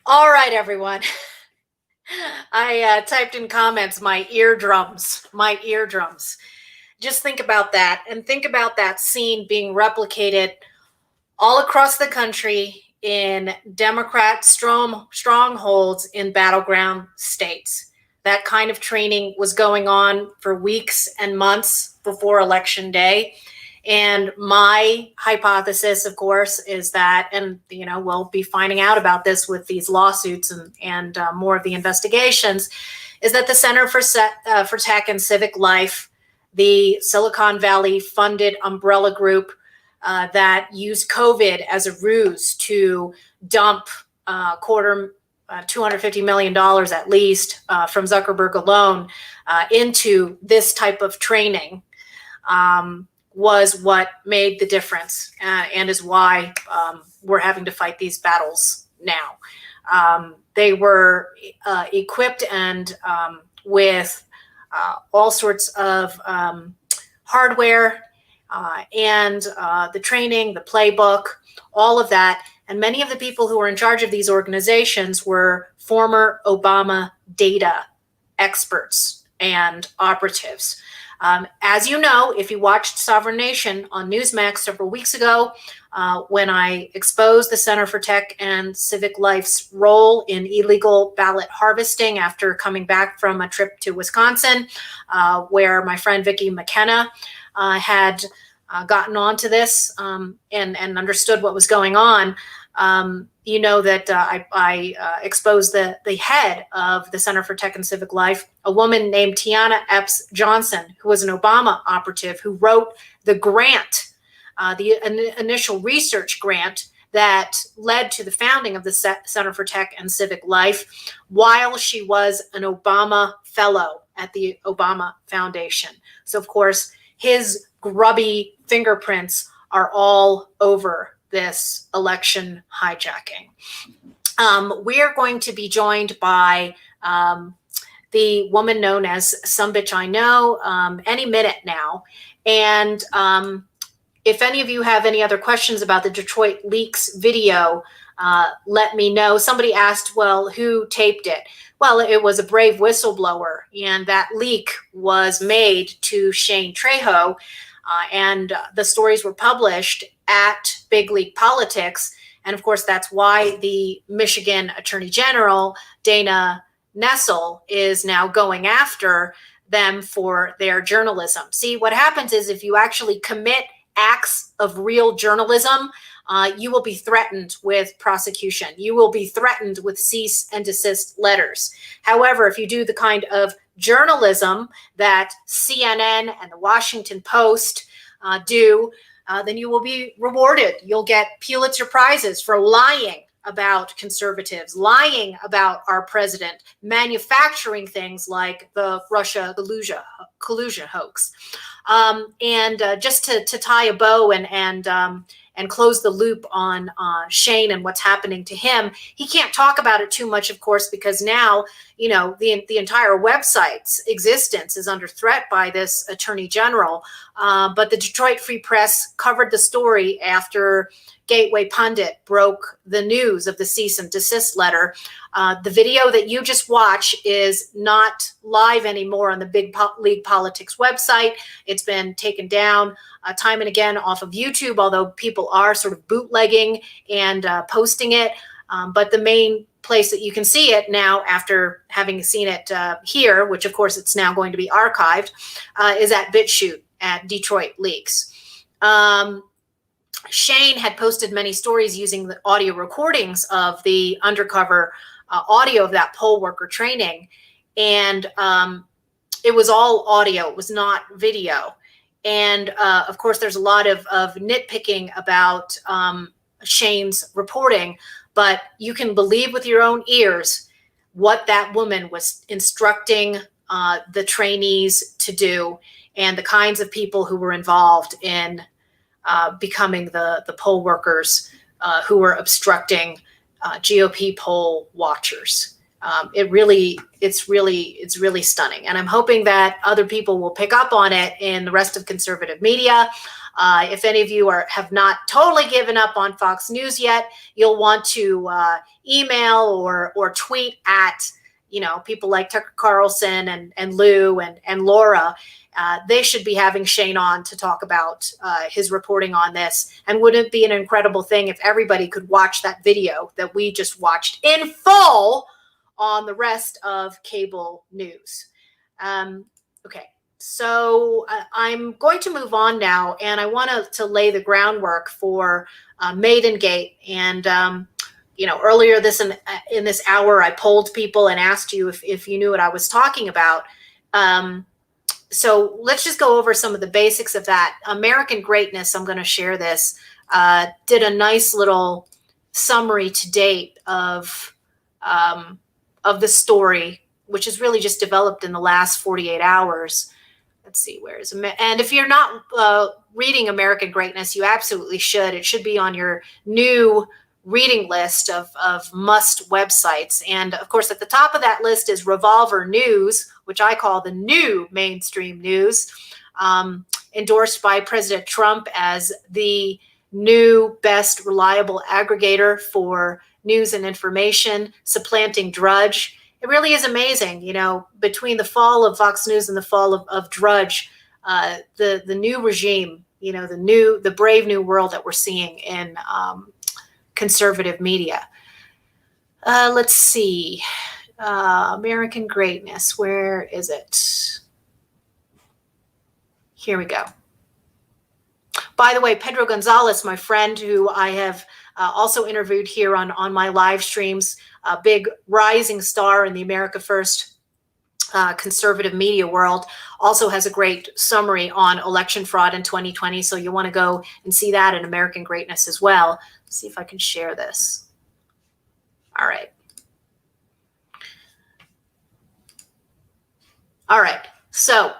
All right, everyone. I typed in comments, my eardrums. Just think about that, and think about that scene being replicated all across the country in Democrat strongholds in battleground states. That kind of training was going on for weeks and months before Election Day. And my hypothesis, of course, is that, and we'll be finding out about this with these lawsuits and more of the investigations, is that the Center for Tech and Civic Life, the Silicon Valley funded umbrella group that used COVID as a ruse to dump $250 million at least from Zuckerberg alone into this type of training, was what made the difference and is why we're having to fight these battles now. They were equipped and with all sorts of hardware and the training, the playbook, all of that. And many of the people who were in charge of these organizations were former Obama data experts and operatives. As you know, if you watched Sovereign Nation on Newsmax several weeks ago, when I exposed the Center for Tech and Civic Life's role in illegal ballot harvesting after coming back from a trip to Wisconsin, where my friend Vicki McKenna had gotten onto this and understood what was going on, you know that I exposed the head of the Center for Tech and Civic Life, a woman named Tiana Epps Johnson, who was an Obama operative who wrote the grant, the initial research grant that led to the founding of the Center for Tech and Civic Life while she was an Obama fellow at the Obama Foundation. So, of course, his grubby fingerprints are all over this election hijacking. We're going to be joined by the woman known as Some Bitch I Know any minute now. And if any of you have any other questions about the Detroit leaks video, let me know. Somebody asked, well, who taped it? Well, it was a brave whistleblower, and that leak was made to Shane Trejo, and the stories were published at Big League Politics. And of course, that's why the Michigan Attorney General, Dana Nessel, is now going after them for their journalism. See, what happens is if you actually commit acts of real journalism, you will be threatened with prosecution. You will be threatened with cease and desist letters. However, if you do the kind of journalism that CNN and the Washington Post do, then you will be rewarded. You'll get Pulitzer Prizes for lying about conservatives, lying about our president, manufacturing things like the Russia collusion hoax. And just to tie a bow and and close the loop on Shane and what's happening to him. He can't talk about it too much, of course, because now, you know, the entire website's existence is under threat by this attorney general. But the Detroit Free Press covered the story after Gateway Pundit broke the news of the cease and desist letter. The video that you just watched is not live anymore on the Big League Politics website. It's been taken down time and again off of YouTube, although people are sort of bootlegging and posting it. But the main place that you can see it now, after having seen it here, which of course it's now going to be archived, is at BitChute at Detroit Leaks. Shane had posted many stories using the audio recordings of the undercover audio of that poll worker training. And it was all audio. It was not video. And of course, there's a lot of nitpicking about Shane's reporting, but you can believe with your own ears what that woman was instructing the trainees to do and the kinds of people who were involved in becoming the poll workers who were obstructing GOP poll watchers. It's really stunning. And I'm hoping that other people will pick up on it in the rest of conservative media. If any of you have not totally given up on Fox News yet, you'll want to email or tweet at, you know, people like Tucker Carlson and Lou and Laura. They should be having Shane on to talk about his reporting on this. And wouldn't it be an incredible thing if everybody could watch that video that we just watched in full on the rest of cable news? Okay, so I'm going to move on now, and I want to lay the groundwork for Maidengate. And you know, earlier in this hour, I polled people and asked you if you knew what I was talking about. So let's just go over some of the basics of that. American Greatness, I'm going to share this, did a nice little summary to date of the story, which is really just developed in the last 48 hours. Let's see, where is it? And if you're not reading American Greatness, you absolutely should. It should be on your new reading list of must websites. And of course, at the top of that list is Revolver News, which I call the new mainstream news, endorsed by President Trump as the new best reliable aggregator for news and information, supplanting Drudge. It really is amazing, you know, between the fall of Fox News and the fall of Drudge, the new regime, you know, the brave new world that we're seeing in conservative media. Let's see. American Greatness. Where is it? Here we go. By the way, Pedro Gonzalez, my friend, who I have also interviewed here on my live streams, a big rising star in the America First conservative media world, also has a great summary on election fraud in 2020. So you want to go and see that in American Greatness as well. Let's see if I can share this. All right. All right. So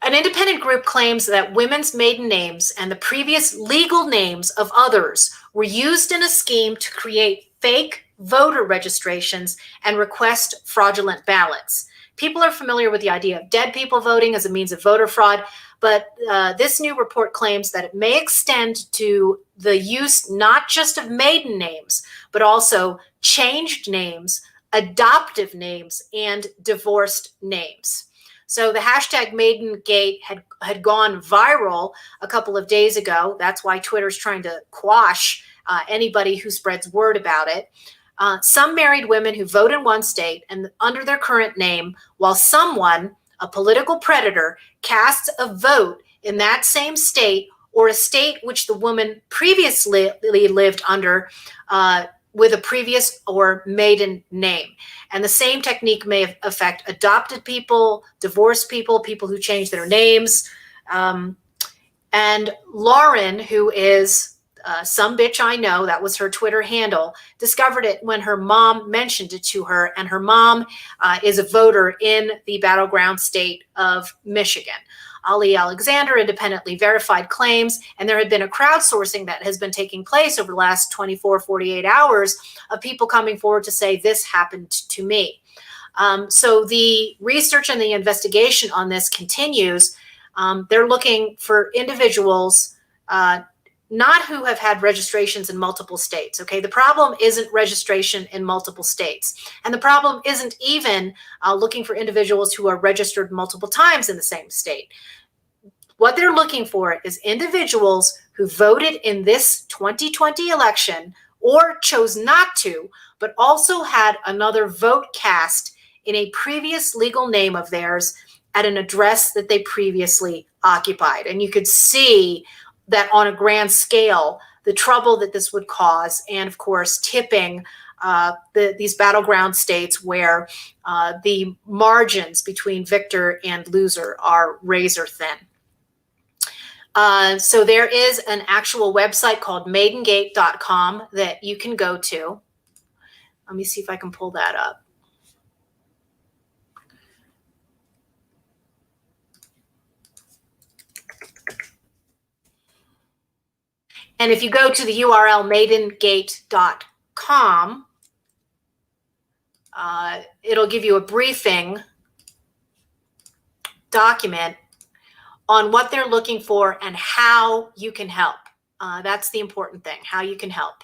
an independent group claims that women's maiden names and the previous legal names of others were used in a scheme to create fake voter registrations and request fraudulent ballots. People are familiar with the idea of dead people voting as a means of voter fraud, but this new report claims that it may extend to the use not just of maiden names, but also changed names, adoptive names, and divorced names. So the hashtag Maidengate had gone viral a couple of days ago. That's why Twitter's trying to quash anybody who spreads word about it. Some married women who vote in one state and under their current name, while someone, a political predator, casts a vote in that same state or a state which the woman previously lived under with a previous or maiden name. And the same technique may affect adopted people, divorced people, people who change their names. And Lauren, who is some bitch I know, that was her Twitter handle, discovered it when her mom mentioned it to her. And her mom is a voter in the battleground state of Michigan. Ali Alexander independently verified claims, and there had been a crowdsourcing that has been taking place over the last 24, 48 hours of people coming forward to say, this happened to me. So the research and the investigation on this continues. They're looking for individuals, not who have had registrations in multiple states, okay? The problem isn't registration in multiple states. And the problem isn't even looking for individuals who are registered multiple times in the same state. What they're looking for is individuals who voted in this 2020 election or chose not to, but also had another vote cast in a previous legal name of theirs at an address that they previously occupied. And you could see that on a grand scale, the trouble that this would cause, and of course, tipping these battleground states where the margins between victor and loser are razor thin. So there is an actual website called maidengate.com that you can go to. Let me see if I can pull that up. And if you go to the URL maidengate.com, it'll give you a briefing document on what they're looking for and how you can help. That's the important thing, how you can help.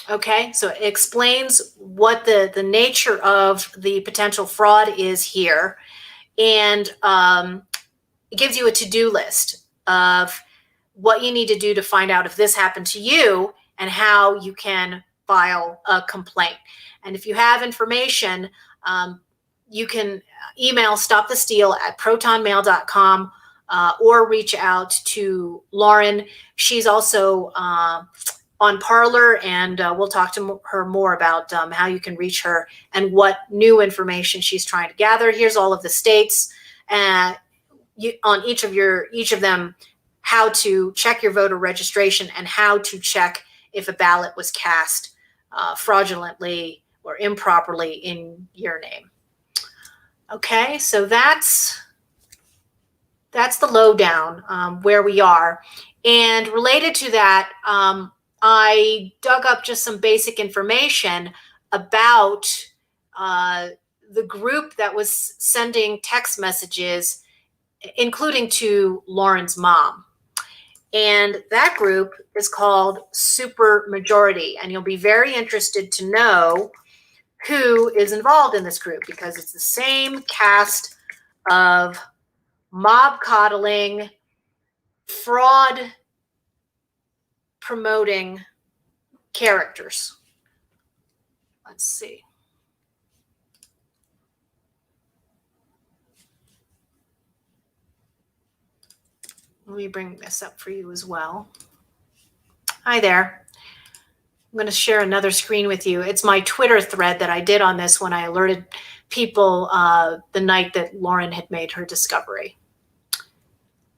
Okay, so it explains what the nature of the potential fraud is here. And it gives you a to-do list of what you need to do to find out if this happened to you and how you can file a complaint. And if you have information, you can email stopthesteal@protonmail.com or reach out to Lauren. She's also on Parler, and we'll talk to her more about how you can reach her and what new information she's trying to gather. Here's all of the states on each of them, how to check your voter registration and how to check if a ballot was cast fraudulently or improperly in your name. Okay, so that's the lowdown where we are. And related to that, I dug up just some basic information about the group that was sending text messages, including to Lauren's mom. And that group is called Super Majority. And you'll be very interested to know who is involved in this group, because it's the same cast of mob coddling, fraud promoting characters. Let's see. Let me bring this up for you as well. Hi there. I'm going to share another screen with you. It's my Twitter thread that I did on this when I alerted people the night that Lauren had made her discovery.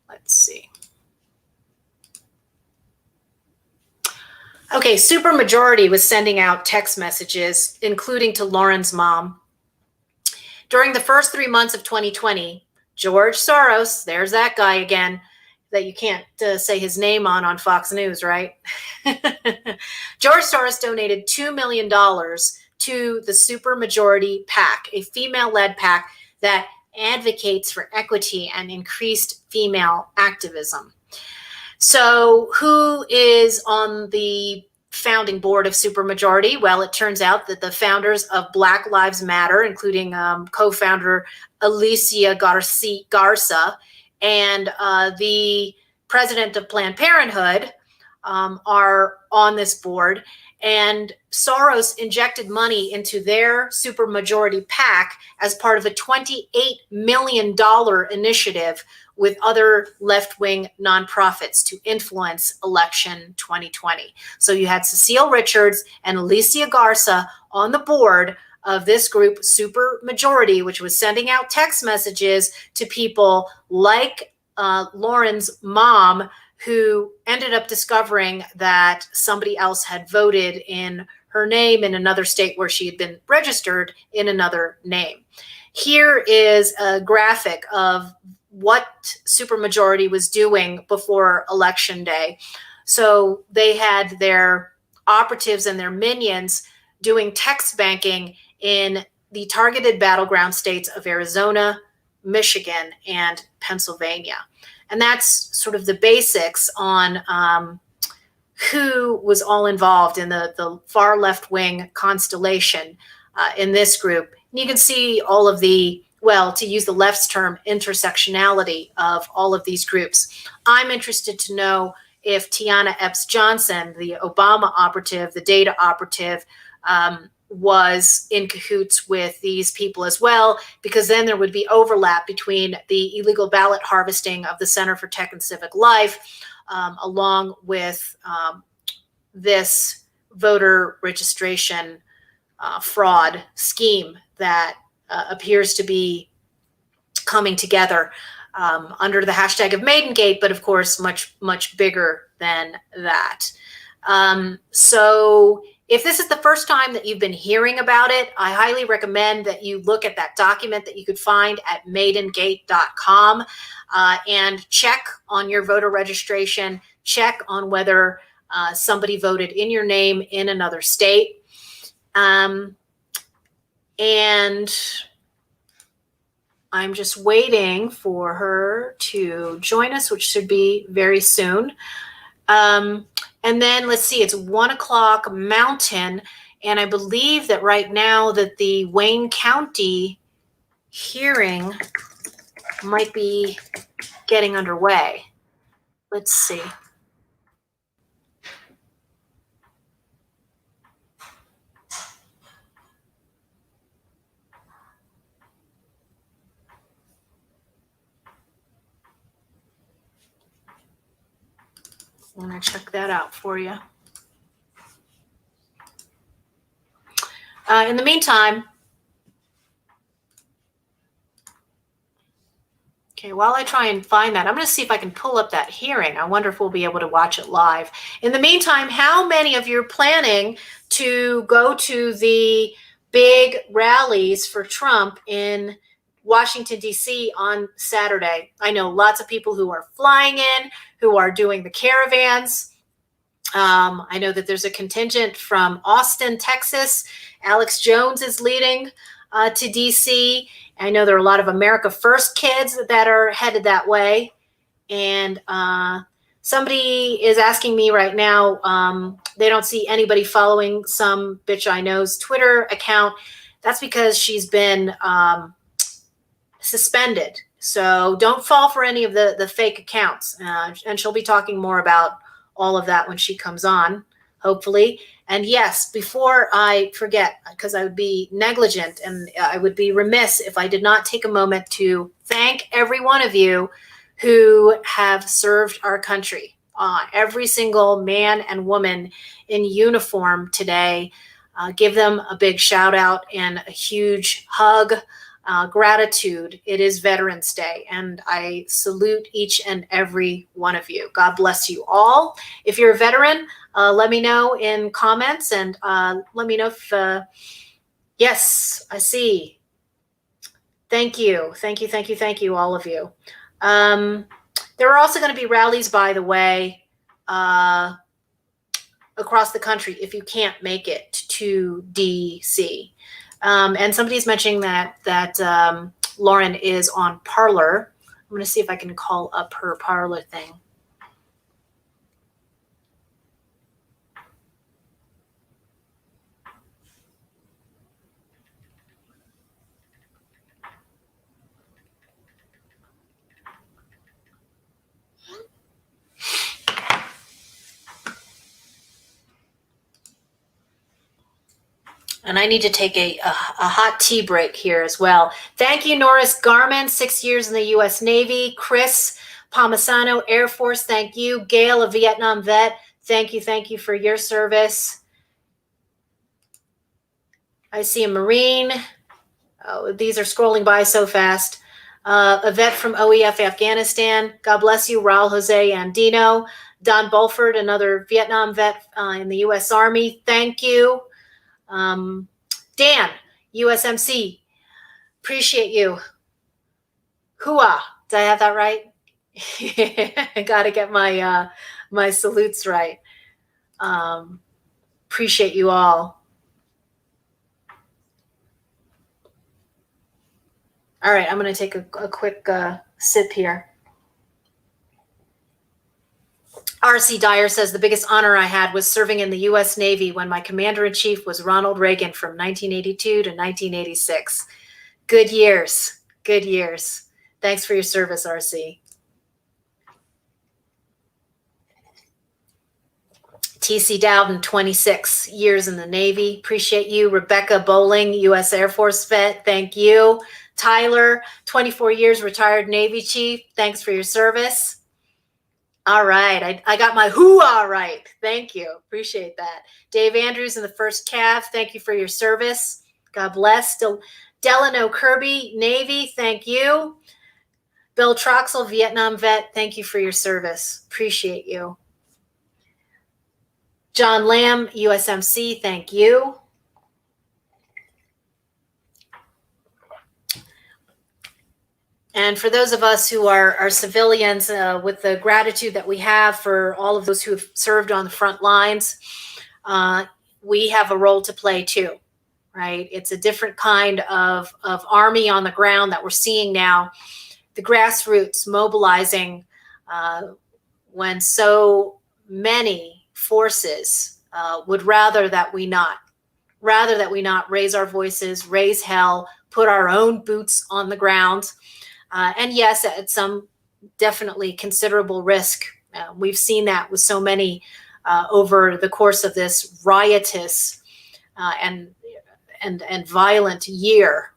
Let's see. Okay, Supermajority was sending out text messages, including to Lauren's mom. During the first 3 months of 2020, George Soros, there's that guy again, that you can't say his name on Fox News, right? George Soros donated $2 million to the Supermajority PAC, a female-led PAC that advocates for equity and increased female activism. So who is on the founding board of Supermajority? Well, it turns out that the founders of Black Lives Matter, including co-founder Alicia Garza, and the president of Planned Parenthood are on this board. And Soros injected money into their Supermajority PAC as part of a $28 million initiative with other left-wing nonprofits to influence election 2020. So you had Cecile Richards and Alicia Garza on the board of this group, Supermajority, which was sending out text messages to people like Lauren's mom, who ended up discovering that somebody else had voted in her name in another state where she had been registered in another name. Here is a graphic of what supermajority was doing before Election Day. So they had their operatives and their minions doing text banking in the targeted battleground states of Arizona, Michigan, and Pennsylvania. And that's sort of the basics on who was all involved in the far left-wing constellation in this group. And you can see all of the, well, to use the left's term, intersectionality of all of these groups. I'm interested to know if Tiana Epps Johnson, the Obama operative, the data operative, was in cahoots with these people as well, because then there would be overlap between the illegal ballot harvesting of the Center for Tech and Civic Life, along with this voter registration fraud scheme that appears to be coming together under the hashtag of Maidengate, but of course much, much bigger than that. So if this is the first time that you've been hearing about it, I highly recommend that you look at that document that you could find at maidengate.com and check on your voter registration, check on whether somebody voted in your name in another state. And I'm just waiting for her to join us, which should be very soon. And then let's see, it's 1 o'clock Mountain. And I believe that right now that the Wayne County hearing might be getting underway. Let's see. I'm going to check that out for you. In the meantime, okay, while I try and find that, I'm going to see if I can pull up that hearing. I wonder if we'll be able to watch it live. In the meantime, how many of you are planning to go to the big rallies for Trump in Washington, D.C. on Saturday? I know lots of people who are flying in, who are doing the caravans. I know that there's a contingent from Austin, Texas. Alex Jones is leading to D.C. I know there are a lot of America First kids that are headed that way. And somebody is asking me right now, they don't see anybody following some bitch I know's Twitter account. That's because she's been suspended. So don't fall for any of the fake accounts. And she'll be talking more about all of that when she comes on, hopefully. And yes, before I forget, because I would be negligent and I would be remiss if I did not take a moment to thank every one of you who have served our country. Every single man and woman in uniform today. Give them a big shout out and a huge hug. Gratitude. It is Veterans Day, and I salute each and every one of you. God bless you all. If you're a veteran, let me know in comments, and let me know if, yes, I see. Thank you. Thank you, thank you, thank you, all of you. There are also going to be rallies, by the way, across the country if you can't make it to DC. And somebody's mentioning that Lauren is on Parler. I'm going to see if I can call up her Parler thing. And I need to take a hot tea break here as well. Thank you, Norris Garman, 6 years in the U.S. Navy. Chris Palmisano, Air Force, thank you. Gail, a Vietnam vet, thank you for your service. I see a Marine. Oh, these are scrolling by so fast. A vet from OEF Afghanistan. God bless you, Raul Jose Andino. Don Bulford, another Vietnam vet in the U.S. Army. Thank you. Dan, USMC, Appreciate you. Hooah. Did I have that right? I got to get my my salutes right. Appreciate you all. All right, I'm going to take a quick sip here. R.C. Dyer says, the biggest honor I had was serving in the U.S. Navy when my commander-in-chief was Ronald Reagan from 1982 to 1986. Good years. Good years. Thanks for your service, R.C. T.C. Dowden, 26 years in the Navy. Appreciate you. Rebecca Bowling, U.S. Air Force vet. Thank you. Tyler, 24 years, retired Navy chief. Thanks for your service. All right. I got my hoo-ah right. Thank you. Appreciate that. Dave Andrews in the 1st Cav. Thank you for your service. God bless. Delano Kirby, Navy. Thank you. Bill Troxel, Vietnam vet. Thank you for your service. Appreciate you. John Lamb, USMC. Thank you. And for those of us who are civilians, with the gratitude that we have for all of those who have served on the front lines, we have a role to play too, right? It's a different kind of army on the ground that we're seeing now. The grassroots mobilizing when so many forces would rather that we not raise our voices, raise hell, put our own boots on the ground. And yes, at some definitely considerable risk. We've seen that with so many over the course of this riotous and violent year,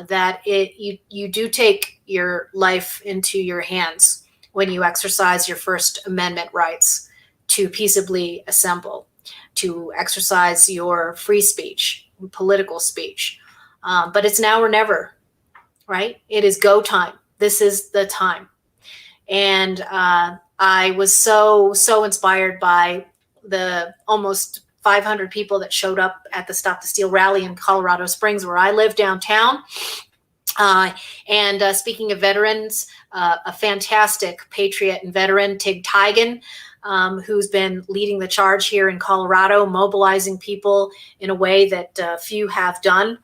that you do take your life into your hands when you exercise your First Amendment rights to peaceably assemble, to exercise your free speech, political speech. But it's now or never. Right? It is go time. This is the time. And I was so inspired by the almost 500 people that showed up at the Stop the Steal rally in Colorado Springs, where I live downtown. And speaking of veterans, a fantastic patriot and veteran, Tig Tigan, who's been leading the charge here in Colorado, mobilizing people in a way that few have done.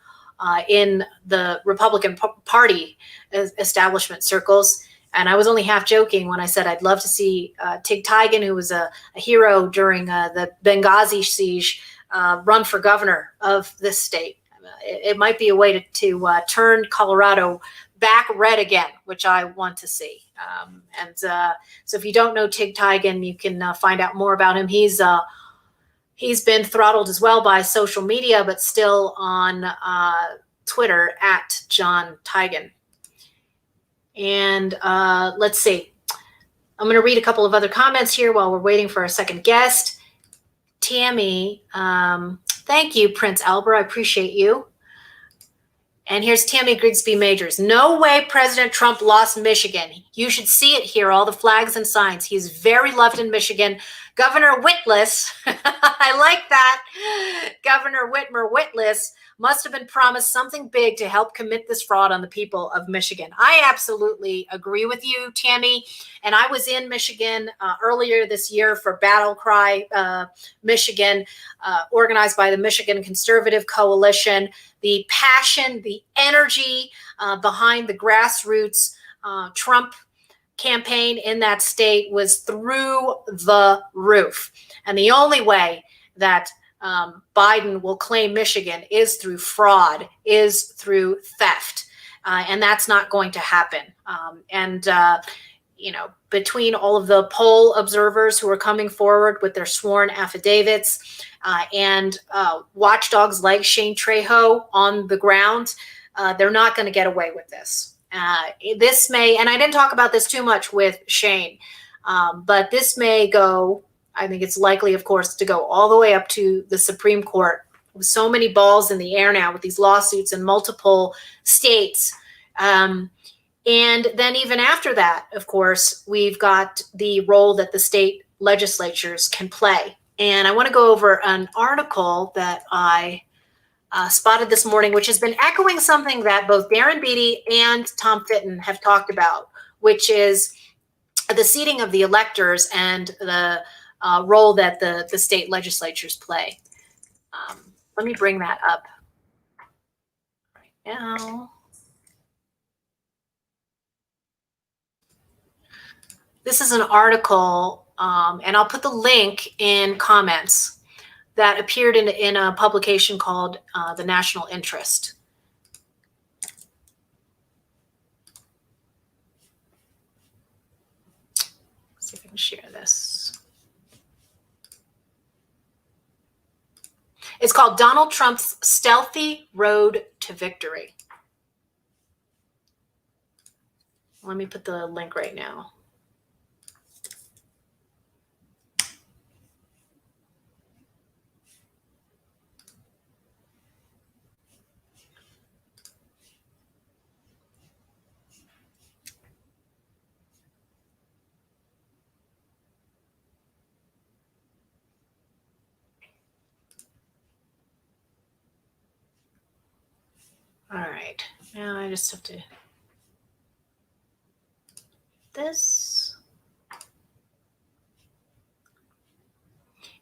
In the Republican Party establishment circles. And I was only half joking when I said I'd love to see Tig Tigan, who was a hero during the Benghazi siege, run for governor of this state. It might be a way to turn Colorado back red again, which I want to see. So if you don't know Tig Tigan, you can find out more about him. He's been throttled as well by social media, but still on Twitter at John Tigan. And let's see. I'm going to read a couple of other comments here while we're waiting for our second guest. Tammy, thank you, Prince Albert. I appreciate you. And here's Tammy Grigsby Majors. No way President Trump lost Michigan. You should see it here, all the flags and signs. He's very loved in Michigan. Governor Whitlis, I like that. Governor Whitmer Whitlis must have been promised something big to help commit this fraud on the people of Michigan. I absolutely agree with you, Tammy. And I was in Michigan earlier this year for Battle Cry Michigan, organized by the Michigan Conservative Coalition. The passion, the energy behind the grassroots Trump campaign in that state was through the roof. And the only way that Biden will claim Michigan is through fraud, is through theft. And that's not going to happen. Between all of the poll observers who are coming forward with their sworn affidavits and watchdogs like Shane Trejo on the ground, they're not going to get away with this. This may, and I didn't talk about this too much with Shane, but this may go, I think it's likely, of course, to go all the way up to the Supreme Court with so many balls in the air now with these lawsuits in multiple states. And then even after that, of course, we've got the role that the state legislatures can play. And I want to go over an article that I spotted this morning, which has been echoing something that both Darren Beatty and Tom Fitton have talked about, which is the seating of the electors and the role that the state legislatures play. Let me bring that up right now. This is an article, and I'll put the link in comments, that appeared in a publication called The National Interest. Let's see if I can share this. It's called Donald Trump's Stealthy Road to Victory. Let me put the link right now. All right, now I just have to this.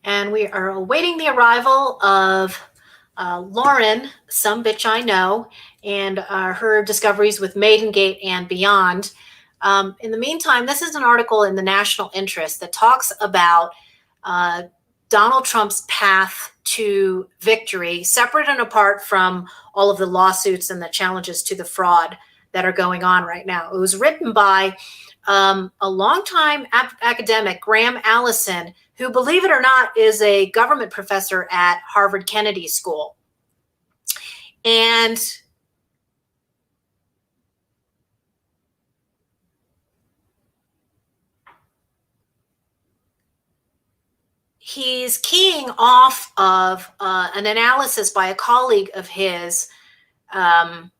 And we are awaiting the arrival of Lauren, Some Bitch I Know, and her discoveries with Maidengate and beyond. In the meantime, this is an article in the National Interest that talks about Donald Trump's path to victory, separate and apart from all of the lawsuits and the challenges to the fraud that are going on right now. It was written by a longtime academic, Graham Allison, who, believe it or not, is a government professor at Harvard Kennedy School. And he's keying off of an analysis by a colleague of his, an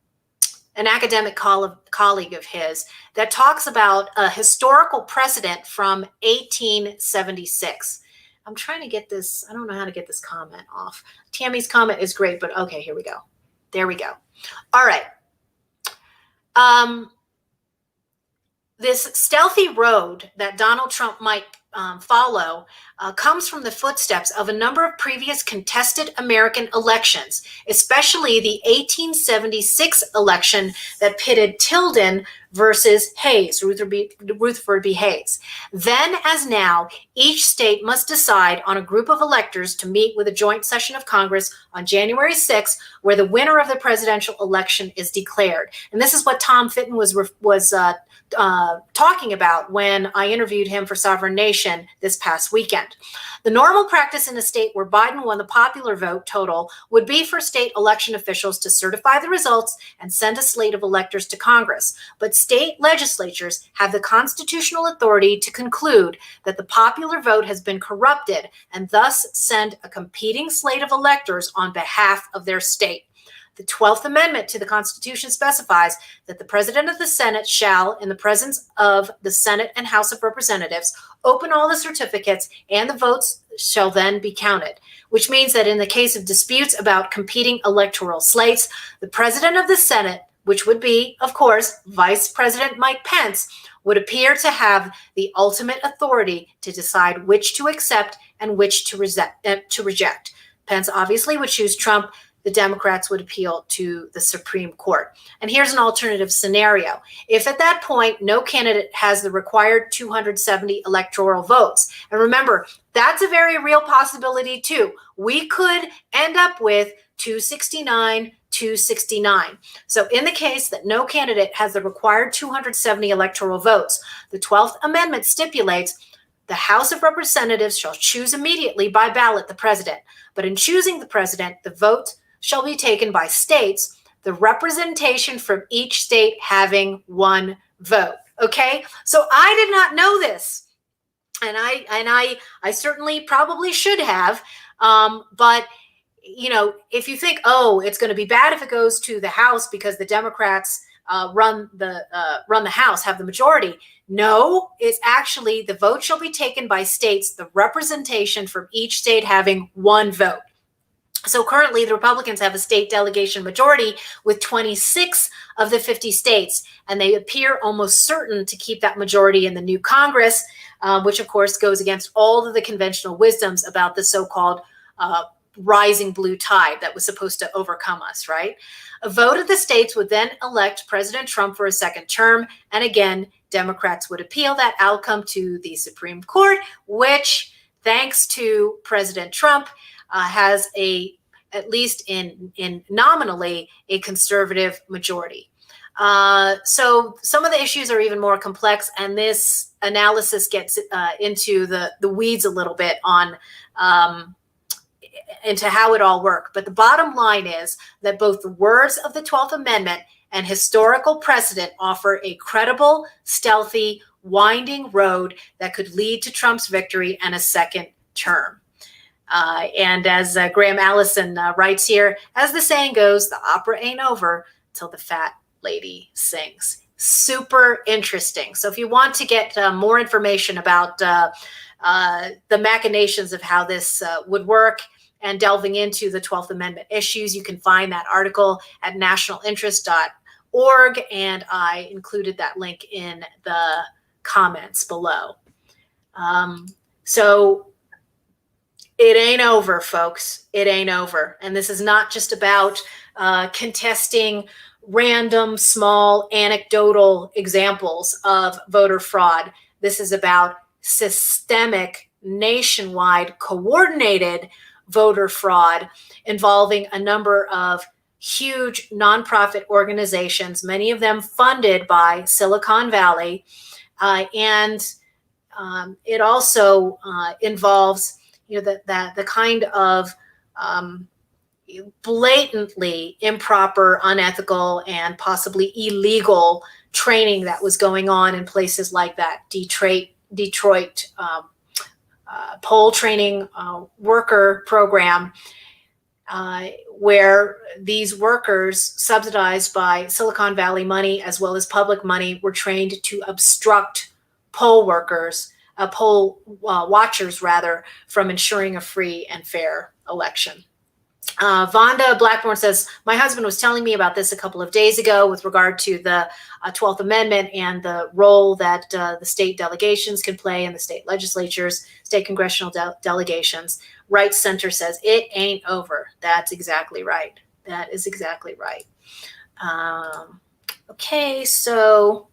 academic colleague of his, that talks about a historical precedent from 1876. I'm trying to get this. I don't know how to get this comment off. Tammy's comment is great, but okay, here we go. There we go. All right. This stealthy road that Donald Trump might follow comes from the footsteps of a number of previous contested American elections, especially the 1876 election that pitted Tilden versus Hayes, Rutherford B. Hayes. Then, as now, each state must decide on a group of electors to meet with a joint session of Congress on January 6th, where the winner of the presidential election is declared. And this is what Tom Fitton was talking about when I interviewed him for Sovereign Nation this past weekend. The normal practice in a state where Biden won the popular vote total would be for state election officials to certify the results and send a slate of electors to Congress. But state legislatures have the constitutional authority to conclude that the popular vote has been corrupted and thus send a competing slate of electors on behalf of their state. The 12th Amendment to the Constitution specifies that the President of the Senate shall, in the presence of the Senate and House of Representatives, open all the certificates and the votes shall then be counted, which means that in the case of disputes about competing electoral slates, the President of the Senate, which would be, of course, Vice President Mike Pence, would appear to have the ultimate authority to decide which to accept and which to reject. Pence obviously would choose Trump. The Democrats would appeal to the Supreme Court. And here's an alternative scenario. If at that point, no candidate has the required 270 electoral votes, and remember, that's a very real possibility too. We could end up with 269, 269. So in the case that no candidate has the required 270 electoral votes, the 12th Amendment stipulates the House of Representatives shall choose immediately by ballot the president. But in choosing the president, the vote shall be taken by states, the representation from each state having one vote. Okay, so I did not know this, and I certainly probably should have. But you know, if you think, oh, it's going to be bad if it goes to the House because the Democrats run the House, have the majority. No, it's actually the vote shall be taken by states, the representation from each state having one vote. So currently, the Republicans have a state delegation majority with 26 of the 50 states, and they appear almost certain to keep that majority in the new Congress, which of course goes against all of the conventional wisdoms about the so-called rising blue tide that was supposed to overcome us, right? A vote of the states would then elect President Trump for a second term, and again, Democrats would appeal that outcome to the Supreme Court, which, thanks to President Trump, has at least in nominally, a conservative majority. So some of the issues are even more complex, and this analysis gets into the weeds a little bit on into how it all worked. But the bottom line is that both the words of the 12th Amendment and historical precedent offer a credible, stealthy, winding road that could lead to Trump's victory and a second term. And as Graham Allison writes here, as the saying goes, the opera ain't over till the fat lady sings. Super interesting. So if you want to get more information about the machinations of how this would work and delving into the 12th Amendment issues, you can find that article at nationalinterest.org, and I included that link in the comments below. So it ain't over, folks. It ain't over. And this is not just about contesting random, small, anecdotal examples of voter fraud. This is about systemic, nationwide, coordinated voter fraud involving a number of huge nonprofit organizations, many of them funded by Silicon Valley. And it also involves the kind of blatantly improper, unethical, and possibly illegal training that was going on in places like that Detroit poll training worker program, where these workers, subsidized by Silicon Valley money as well as public money, were trained to obstruct poll workers, poll watchers rather, from ensuring a free and fair election. Vonda Blackmore says, my husband was telling me about this a couple of days ago with regard to the 12th Amendment and the role that the state delegations can play in the state legislatures, state congressional delegations. Right Center says, it ain't over. That's exactly right. That is exactly right. Okay, so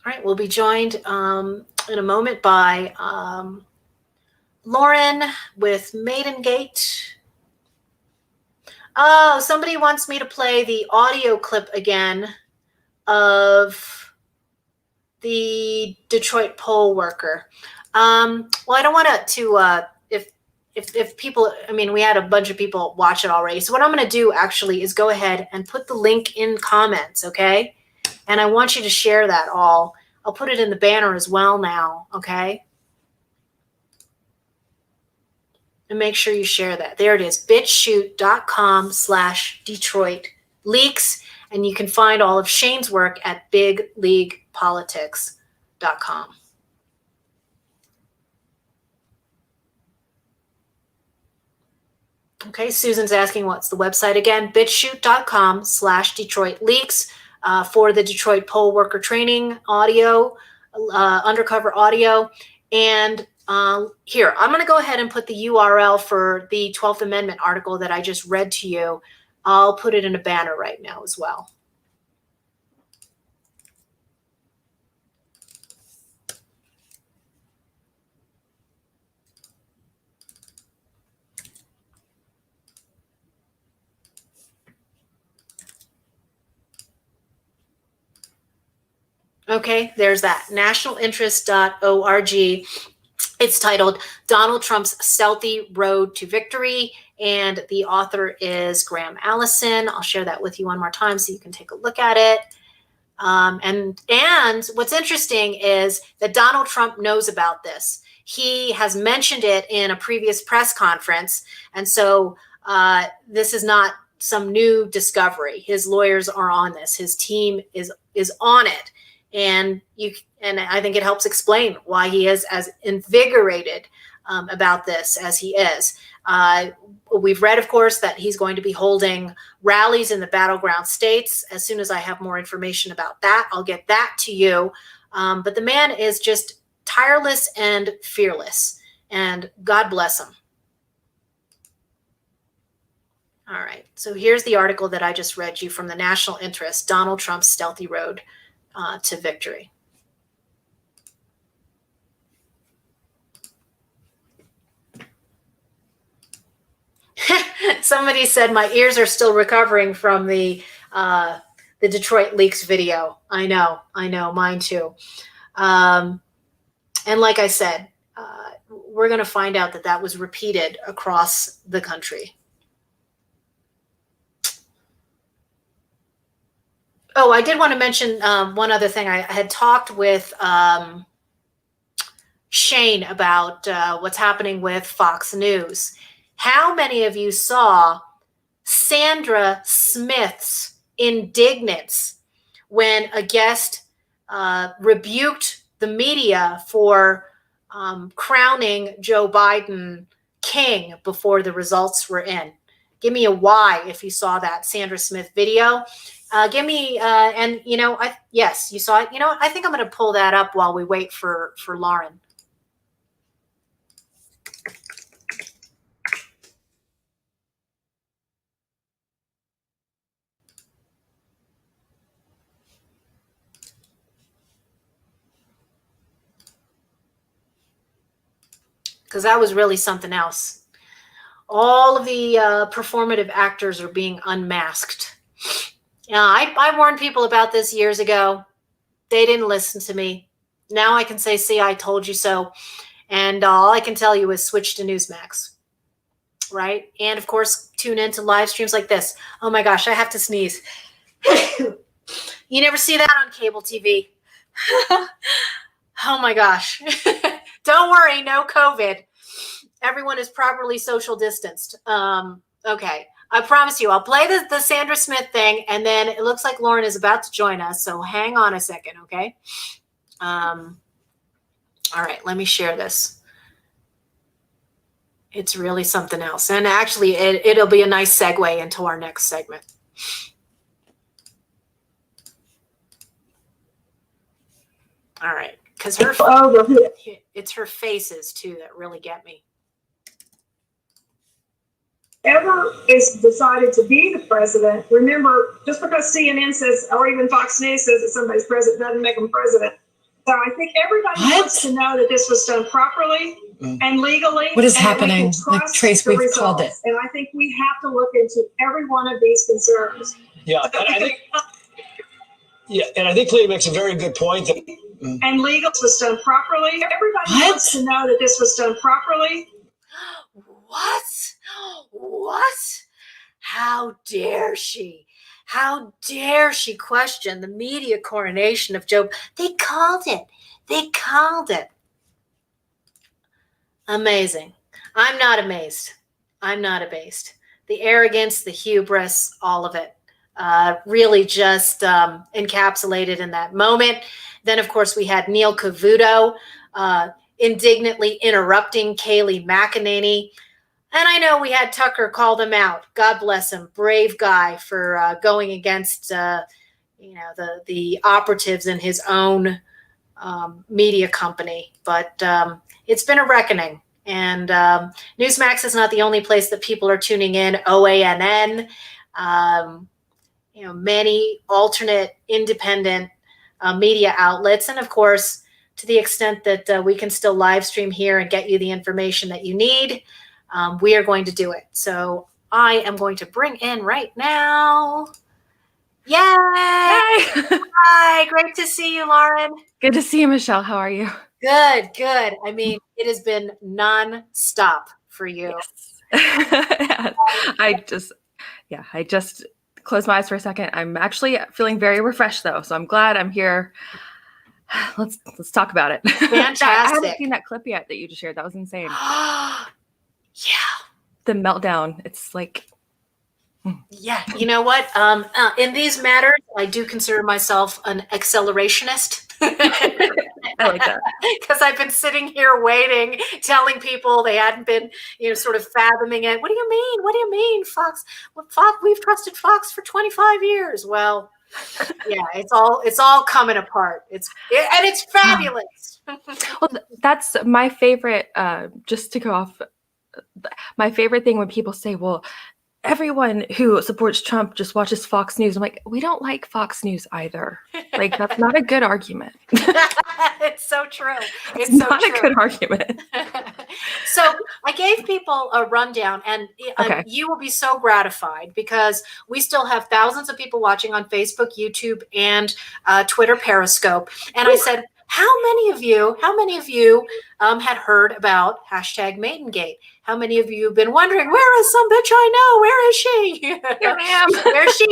all right, we'll be joined in a moment by Lauren with Maiden Gate. Oh, somebody wants me to play the audio clip again of the Detroit poll worker. Well, I don't want to if people, I mean, we had a bunch of people watch it already. So what I'm going to do actually is go ahead and put the link in comments, okay? And I want you to share that all. I'll put it in the banner as well now, okay? And make sure you share that. There it is, BitChute.com/Detroit Leaks. And you can find all of Shane's work at BigLeaguePolitics.com. Okay, Susan's asking what's the website again? BitChute.com/Detroit Leaks for the Detroit poll worker training audio, undercover audio. And here, I'm going to go ahead and put the URL for the 12th Amendment article that I just read to you. I'll put it in a banner right now as well. Okay, there's that, nationalinterest.org. It's titled Donald Trump's Stealthy Road to Victory, and the author is Graham Allison. I'll share that with you one more time so you can take a look at it. And what's interesting is that Donald Trump knows about this. He has mentioned it in a previous press conference, and so this is not some new discovery. His lawyers are on this. His team is on it. And I think it helps explain why he is as invigorated about this as he is. We've read, of course, that he's going to be holding rallies in the battleground states. As soon as I have more information about that, I'll get that to you. But the man is just tireless and fearless, and God bless him. All right, so here's the article that I just read you from the National Interest, Donald Trump's stealthy road to victory. Somebody said my ears are still recovering from the Detroit leaks video. I know, mine too. And like I said, we're going to find out that that was repeated across the country. Oh, I did want to mention one other thing. I had talked with Shane about what's happening with Fox News. How many of you saw Sandra Smith's indignance when a guest rebuked the media for crowning Joe Biden king before the results were in? Give me a Y if you saw that Sandra Smith video. Give me, and you know, yes, you saw it. You know, I think I'm going to pull that up while we wait for Lauren. Because that was really something else. All of the performative actors are being unmasked. I warned people about this years ago. They didn't listen to me. Now I can say, see, I told you so. And all I can tell you is switch to Newsmax, right? And of course, tune into live streams like this. Oh my gosh, I have to sneeze. You never see that on cable TV. Oh my gosh. Don't worry, no COVID. Everyone is properly social distanced. Okay, I promise you, I'll play the Sandra Smith thing, and then it looks like Lauren is about to join us, so hang on a second, okay? All right, let me share this. It's really something else. And actually, it'll be a nice segue into our next segment. All right, because it's her faces, too, that really get me. Ever is decided to be the president, remember, just because CNN says, or even Fox News says that somebody's president doesn't make them president. So I think everybody wants to know that this was done properly and legally. What is happening? Like Trace, we've called it. And I think we have to look into every one of these concerns. Yeah, and I think, Clea makes a very good point. That, and legal was done properly. Everybody wants to know that this was done properly. What? What? How dare she? How dare she question the media coronation of Joe? They called it. They called it. Amazing. I'm not amazed. I'm not abased. The arrogance, the hubris, all of it. Really just encapsulated in that moment. Then, of course, we had Neil Cavuto indignantly interrupting Kayleigh McEnany. And I know we had Tucker call them out. God bless him. Brave guy for going against, the operatives in his own media company. But it's been a reckoning. And Newsmax is not the only place that people are tuning in. OANN, many alternate independent media outlets. And of course, to the extent that we can still live stream here and get you the information that you need, we are going to do it. So I am going to bring in right now. Yay! Hi, great to see you, Lauren. Good to see you, Michelle. How are you? Good. I mean, it has been non-stop for you. Yes. I just closed my eyes for a second. I'm actually feeling very refreshed though. So I'm glad I'm here. Let's talk about it. Fantastic. I haven't seen that clip yet that you just shared. That was insane. Yeah. The meltdown. It's like, Yeah, you know what? In these matters, I do consider myself an accelerationist. I like that. Because I've been sitting here waiting, telling people they hadn't been, sort of fathoming it. What do you mean? What do you mean, Fox? Well, Fox, we've trusted Fox for 25 years. Well, yeah, it's all coming apart. And it's fabulous. Well, that's my favorite. Just to go off, my favorite thing when people say, "Well, everyone who supports Trump just watches Fox News." I'm like, we don't like Fox News either. Like, that's not a good argument. It's so true. It's so not true. a good argument. So I gave people a rundown, and Okay. you will be so gratified because we still have thousands of people watching on Facebook, YouTube, and Twitter Periscope. And I said, how many of you had heard about hashtag Maidengate? How many of you have been wondering, where is some bitch I know? Where is she? Here I am. There she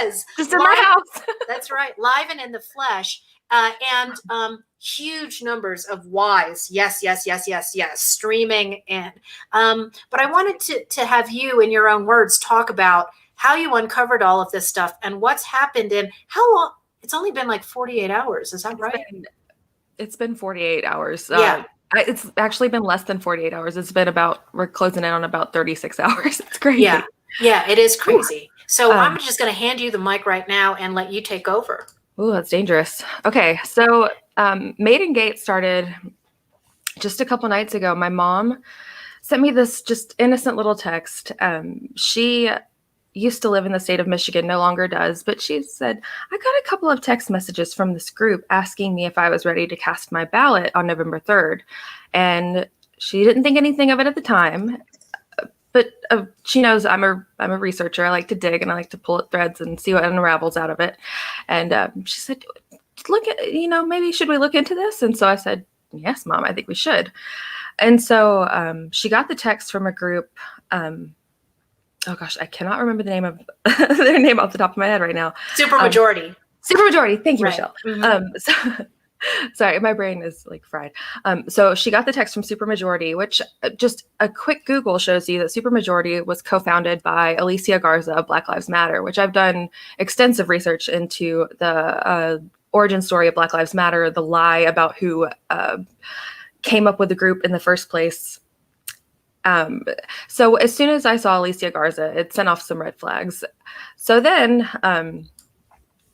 is. Just in my house. That's right. Live and in the flesh. And huge numbers of whys. Yes, streaming in. But I wanted to have you, in your own words, talk about how you uncovered all of this stuff and what's happened in how long. It's only been like 48 hours. Is that right? It's been 48 hours. Yeah. It's actually been less than 48 hours. It's been we're closing in on about 36 hours. It's crazy. Yeah, it is crazy. So I'm just going to hand you the mic right now and let you take over. Oh, that's dangerous. Okay, so Maidengate started just a couple nights ago. My mom sent me this just innocent little text. She used to live in the state of Michigan, no longer does, but she said, I got a couple of text messages from this group asking me if I was ready to cast my ballot on November 3rd. And she didn't think anything of it at the time. But she knows I'm a researcher. I like to dig and I like to pull at threads and see what unravels out of it. And she said, look at, maybe should we look into this? And so I said, yes, Mom, I think we should. And so she got the text from a group. Oh gosh, I cannot remember the name of their name off the top of my head right now. Supermajority. Supermajority. Thank you, Right. Michelle. Mm-hmm. Sorry, my brain is like fried. So she got the text from Supermajority, which just a quick Google shows you that Supermajority was co-founded by Alicia Garza of Black Lives Matter, which I've done extensive research into the origin story of Black Lives Matter, the lie about who came up with the group in the first place. So as soon as I saw Alicia Garza, it sent off some red flags. So then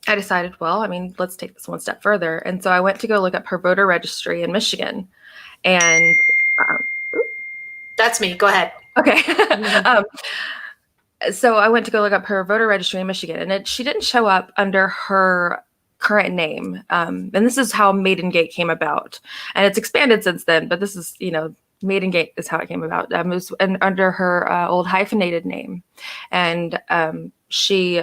I decided, let's take this one step further. And so I went to go look up her voter registry in Michigan. And that's me. Go ahead. Okay. So I went to go look up her voter registry in Michigan, and she didn't show up under her current name. And this is how Maidengate came about. And it's expanded since then, but this is, Maidengate is how it came about. It was under her old hyphenated name. And she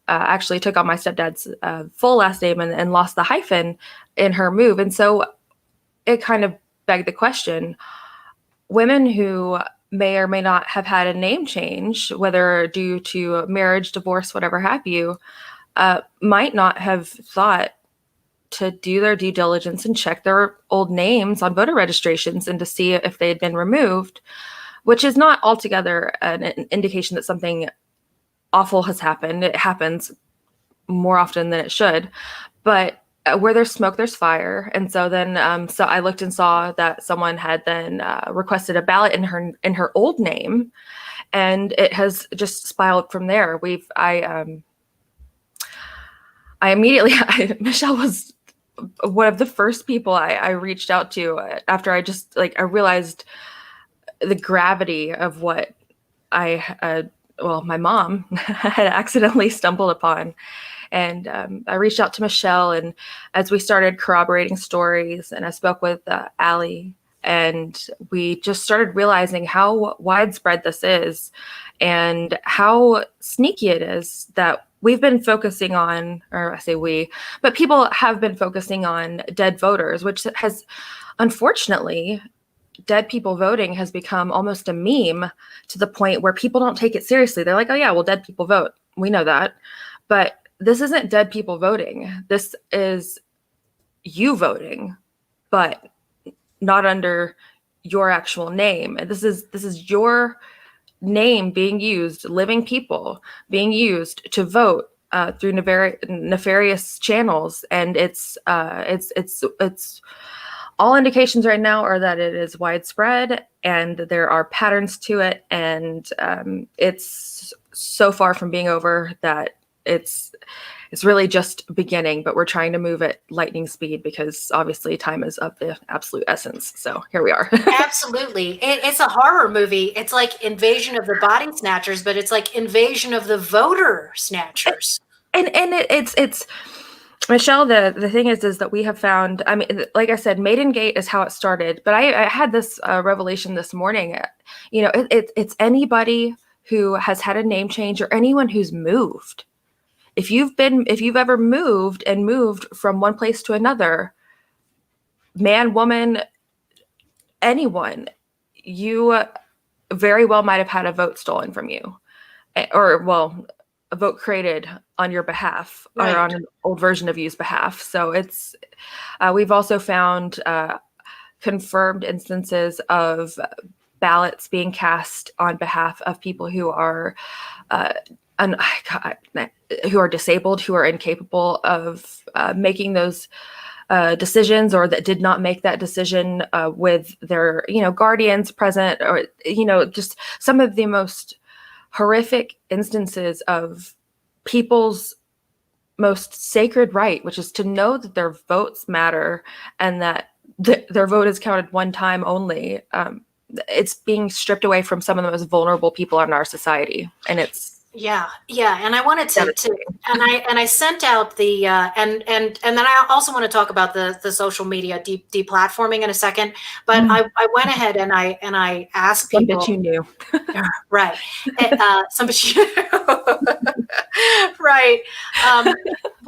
actually took on my stepdad's full last name and lost the hyphen in her move. And so it kind of begged the question, women who may or may not have had a name change, whether due to marriage, divorce, whatever have you, might not have thought to do their due diligence and check their old names on voter registrations and to see if they had been removed, which is not altogether an indication that something awful has happened. It happens more often than it should, but where there's smoke, there's fire. And so then, so I looked and saw that someone had then requested a ballot in her old name, and it has just spiraled from there. I immediately, Michelle was one of the first people I reached out to after I just I realized the gravity of what my mom had accidentally stumbled upon. And I reached out to Michelle, and as we started corroborating stories, and I spoke with Allie, and we just started realizing how widespread this is and how sneaky it is that we've been focusing on, or I say we, but people have been focusing on dead voters, which has, unfortunately, dead people voting has become almost a meme to the point where people don't take it seriously. They're like, oh yeah, well, dead people vote. We know that. But this isn't dead people voting. This is you voting, but not under your actual name. And this is your name being used, living people being used to vote through nefarious channels, and it's all indications right now are that it is widespread, and there are patterns to it, and it's so far from being over that it's really just beginning, but we're trying to move at lightning speed because obviously time is of the absolute essence. So here we are. Absolutely. It's a horror movie. It's like Invasion of the Body Snatchers, but it's like Invasion of the Voter Snatchers. And it's Michelle, the thing is that we have found, I mean, like I said, Maiden Gate is how it started, but I had this revelation this morning. You know, it's anybody who has had a name change or anyone who's moved. If you've ever moved from one place to another, man, woman, anyone, you very well might have had a vote stolen from you, or well, a vote created on your behalf, Right. or on an old version of you's behalf. So it's we've also found confirmed instances of ballots being cast on behalf of people who are who are disabled, who are incapable of making those decisions, or that did not make that decision with their, guardians present, or, just some of the most horrific instances of people's most sacred right, which is to know that their votes matter and that their vote is counted one time only. It's being stripped away from some of the most vulnerable people in our society, and it's Yeah. And I wanted to and I sent out the and then I also want to talk about the social media deplatforming in a second. But I went ahead and I asked some people. that you knew. Right. Somebody. Right.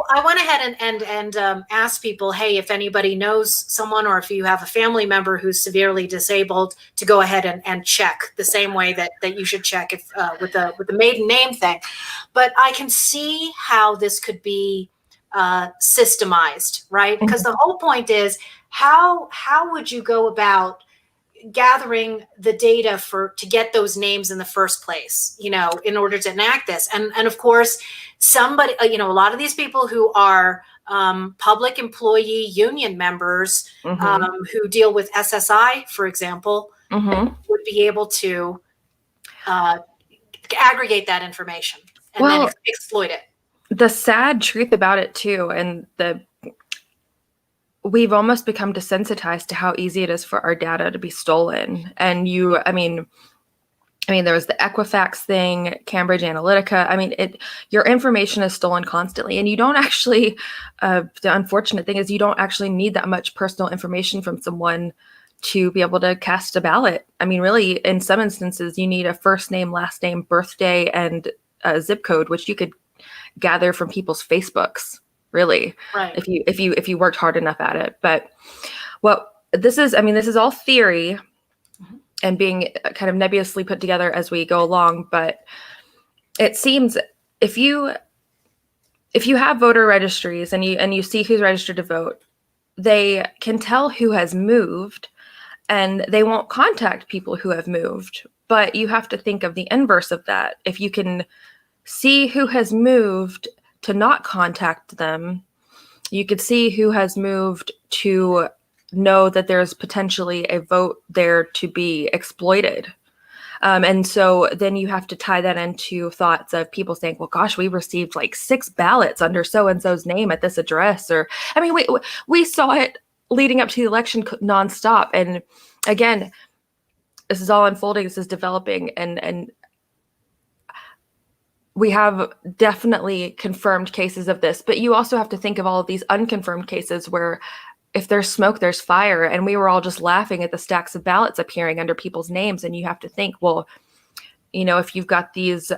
I went ahead and asked people, hey, if anybody knows someone or if you have a family member who's severely disabled, to go ahead and check the same way that you should check if with the maiden name thing. But I can see how this could be systemized, right? Because the whole point is how would you go about gathering the data to get those names in the first place, in order to enact this. And of course, somebody, a lot of these people who are public employee union members who deal with SSI, for example, would be able to aggregate that information and then exploit it. The sad truth about it too, and we've almost become desensitized to how easy it is for our data to be stolen. And I mean, there was the Equifax thing, Cambridge Analytica. Your information is stolen constantly, and you don't actually, the unfortunate thing is you don't actually need that much personal information from someone to be able to cast a ballot. Really, in some instances, you need a first name, last name, birthday, and a zip code, which you could gather from people's Facebooks. Really, right. if you worked hard enough at it. But this is all theory and being kind of nebulously put together as we go along. But it seems if you have voter registries and you see who's registered to vote, they can tell who has moved, and they won't contact people who have moved. But you have to think of the inverse of that. If you can see who has moved to not contact them, you could see who has moved to know that there's potentially a vote there to be exploited. And so then you have to tie that into thoughts of people saying, well, gosh, we received like 6 ballots under so-and-so's name at this address. Or, we saw it leading up to the election nonstop. And again, this is all unfolding. This is developing. And we have definitely confirmed cases of this, but you also have to think of all of these unconfirmed cases where if there's smoke, there's fire. And we were all just laughing at the stacks of ballots appearing under people's names. And you have to think, well, if you've got these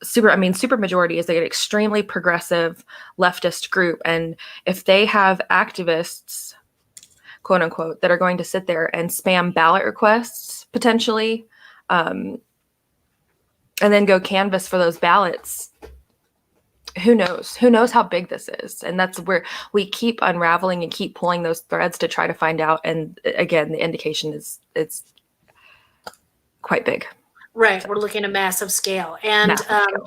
super majority is an extremely progressive leftist group. And if they have activists, quote unquote, that are going to sit there and spam ballot requests potentially, and then go canvass for those ballots, who knows how big this is. And that's where we keep unraveling and keep pulling those threads to try to find out. And again, the indication is it's quite big. Right. We're looking at massive scale. And Massive scale.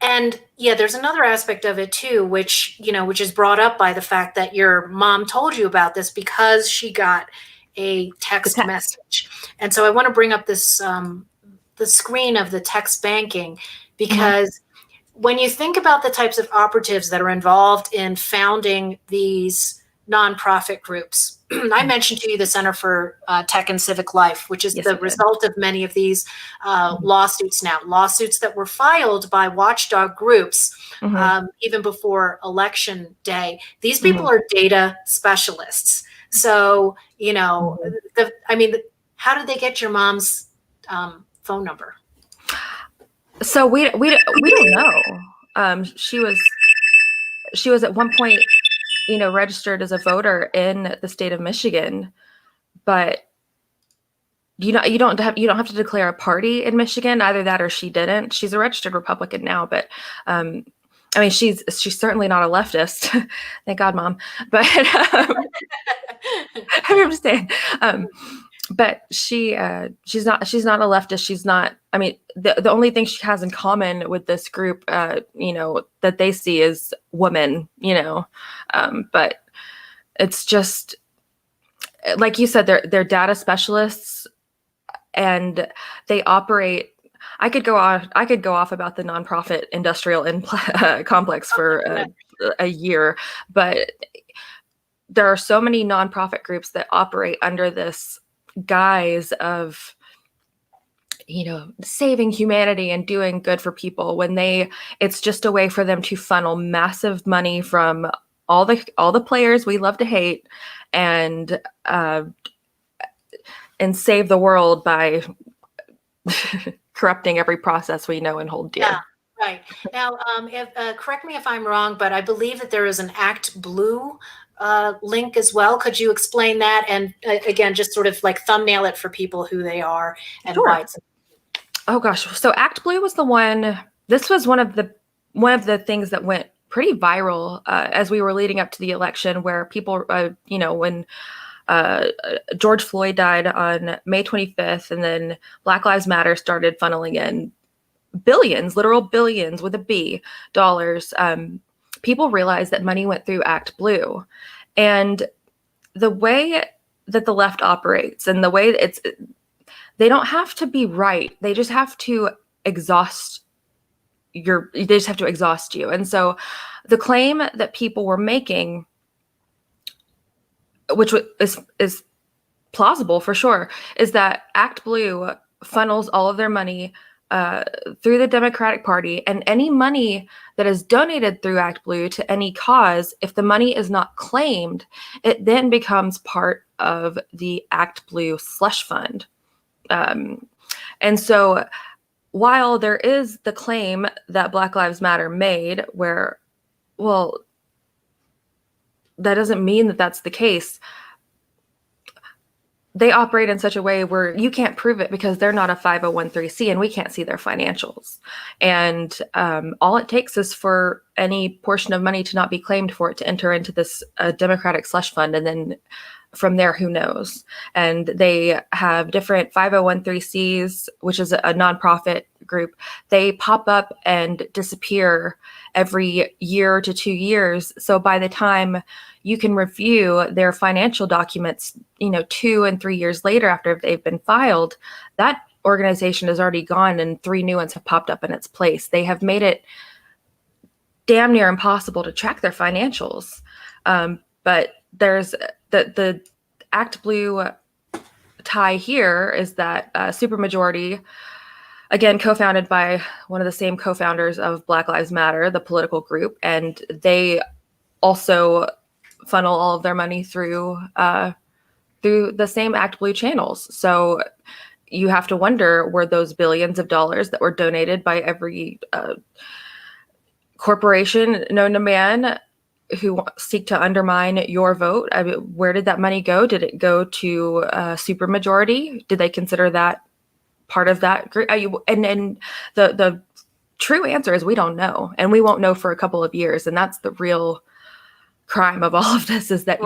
and yeah, there's another aspect of it too, which, which is brought up by the fact that your mom told you about this because she got a text message. And so I want to bring up this the screen of the text banking because when you think about the types of operatives that are involved in founding these nonprofit groups, I mentioned to you the Center for Tech and Civic Life, which is the result of many of these lawsuits now, lawsuits that were filed by watchdog groups even before election day. These people are data specialists. So, how did they get your mom's phone number? So we don't know. She was at one point, registered as a voter in the state of Michigan, but you don't have to declare a party in Michigan, either that or she didn't. She's a registered Republican now, but she's certainly not a leftist. Thank God, Mom. But I'm just saying. But she's not a leftist. She's not. The only thing she has in common with this group, that they see is women. But it's just like you said, they're data specialists, and they operate. I could go off about the nonprofit industrial complex for a year, but there are so many nonprofit groups that operate under this guise of saving humanity and doing good for people, when it's just a way for them to funnel massive money from all the players we love to hate and save the world by corrupting every process we know and hold dear. Yeah, right. Now, correct me if I'm wrong, but I believe that there is an Act Blue link as well. Could you explain that? And again, just sort of like thumbnail it for people who they are and why it's. Oh gosh. So Act Blue was the one. This was one of the things that went pretty viral as we were leading up to the election, where people, when George Floyd died on May 25th, and then Black Lives Matter started funneling in billions, literal billions with a B, dollars. People realized that money went through Act Blue. And the way that the left operates and the way they don't have to be right. They just have to exhaust you. And so the claim that people were making, which is plausible for sure, is that Act Blue funnels all of their money through the Democratic Party, and any money that is donated through Act Blue to any cause, if the money is not claimed, it then becomes part of the Act Blue slush fund. And so while there is the claim that Black Lives Matter made, where, well, that doesn't mean that that's the case. They operate in such a way where you can't prove it because they're not a 501(c) and we can't see their financials. And all it takes is for any portion of money to not be claimed for it to enter into this Democratic slush fund. And then from there, who knows? And they have different 501(c)s, which is a nonprofit group. They pop up and disappear every year to 2 years. So by the time you can review their financial documents, 2 and 3 years later after they've been filed, that organization is already gone and 3 new ones have popped up in its place. They have made it damn near impossible to track their financials. But there's the Act Blue tie here is that supermajority, again, co-founded by one of the same co-founders of Black Lives Matter, the political group, and they also funnel all of their money through the same Act Blue channels. So you have to wonder, were those billions of dollars that were donated by every corporation known to man who seek to undermine your vote? I mean, where did that money go? Did it go to supermajority? Did they consider that part of that group? And the true answer is we don't know, and we won't know for a couple of years. And that's the real crime of all of this, is that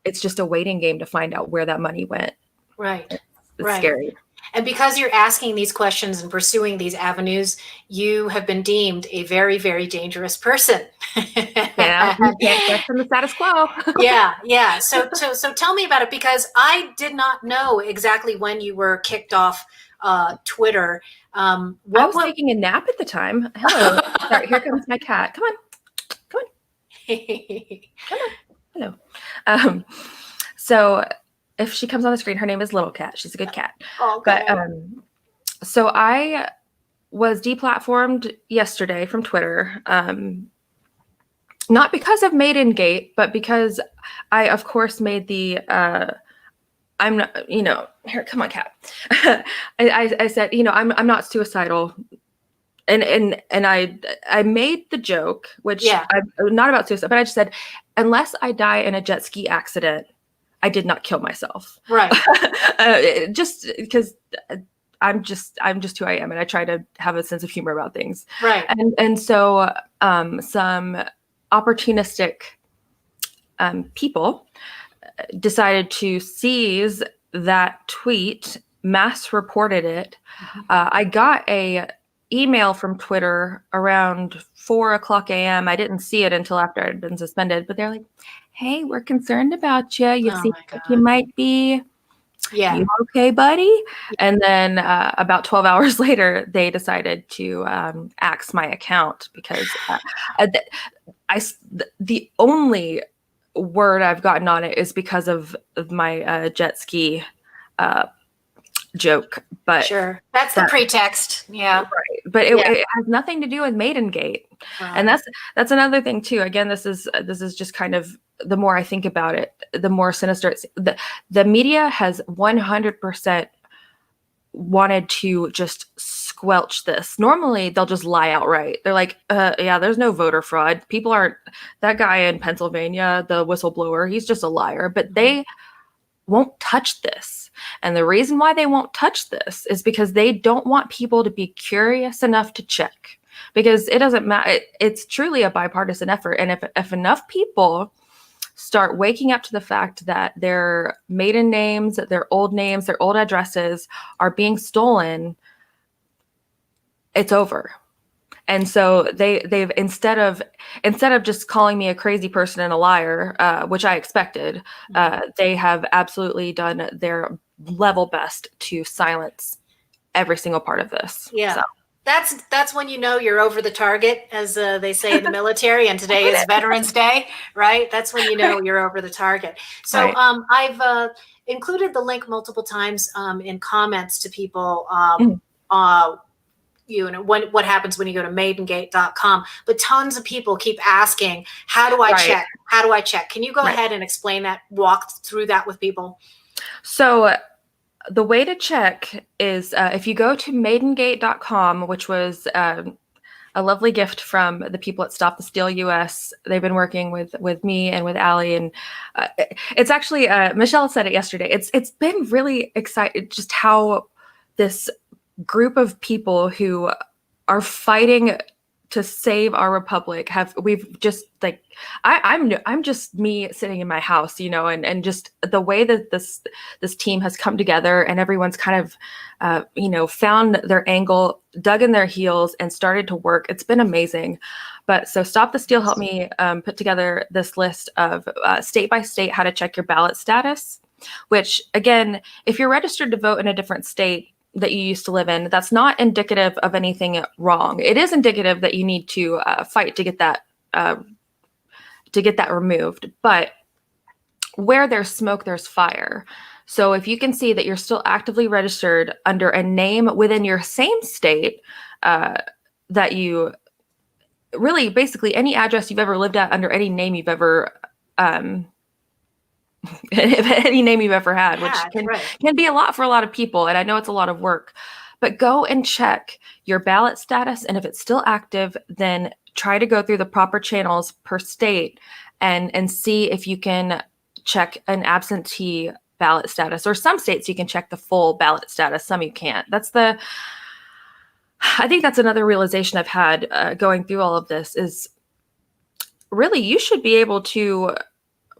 it's just a waiting game to find out where that money went. Right. It's scary. And because you're asking these questions and pursuing these avenues, you have been deemed a very, very dangerous person. Yeah, you can't question the status quo. Yeah. So tell me about it, because I did not know exactly when you were kicked off Twitter. I was taking a nap at the time. Hello. Sorry, here comes my cat. Come on. Hello. So if she comes on the screen, her name is Little Cat. She's a good cat. Okay. But so I was deplatformed yesterday from Twitter. Not because of Maidengate, but because I, of course, made the I'm not, here, come on, cat. I said, I'm not suicidal. And I made the joke, which I'm not about suicide, but I just said, unless I die in a jet ski accident, I did not kill myself. Right. Just because I'm just who I am, and I try to have a sense of humor about things. Right. And so some opportunistic people decided to seize that tweet, mass reported it. I got a email from Twitter around 4:00 a.m. I didn't see it until after I'd been suspended, but they're like, "Hey, we're concerned about you. You seem like you might be. Yeah. You okay, buddy?" And then about 12 hours later, they decided to axe my account because the only word I've gotten on it is because of my jet ski joke. But sure, that's the pretext. Yeah. Right. But it has nothing to do with Maidengate. And that's another thing too. Again, this is just kind of, the more I think about it, the more sinister it's, the media has 100% wanted to just squelch this. Normally they'll just lie outright. They're like, yeah, there's no voter fraud. People aren't, that guy in Pennsylvania, the whistleblower, he's just a liar. But they won't touch this. And the reason why they won't touch this is because they don't want people to be curious enough to check, because it doesn't matter. It's truly a bipartisan effort. And if enough people start waking up to the fact that their maiden names, their old addresses are being stolen, it's over. And so they've instead of just calling me a crazy person and a liar, which I expected, they have absolutely done their level best to silence every single part of this. Yeah. So. That's when you know you're over the target, as they say in the military, and today is Veterans Day, right? That's when you know you're over the target. So right. I've included the link multiple times in comments to people, what happens when you go to maidengate.com, but tons of people keep asking, how do I check? How do I check? Can you go ahead and explain that, walk through that with people? So the way to check is if you go to maidengate.com, which was a lovely gift from the people at Stop the Steal US. They've been working with me and with Allie, and it's actually Michelle said it yesterday. It's been really exciting just how this group of people who are fighting to save our republic we've just like I'm just me sitting in my house, and just the way that this team has come together, and everyone's kind of found their angle, dug in their heels, and started to work. It's been amazing. But so Stop the Steal helped me put together this list of state by state how to check your ballot status, which again, if you're registered to vote in a different state that you used to live in, that's not indicative of anything wrong. It is indicative that you need to fight to get that removed. But where there's smoke, there's fire. So if you can see that you're still actively registered under a name within your same state, that you really basically any address you've ever lived at under any name you've ever any name you've ever had, which can be a lot for a lot of people. And I know it's a lot of work, but go and check your ballot status. And if it's still active, then try to go through the proper channels per state and see if you can check an absentee ballot status. Or some states you can check the full ballot status, some you can't. I think that's another realization I've had going through all of this is really you should be able to,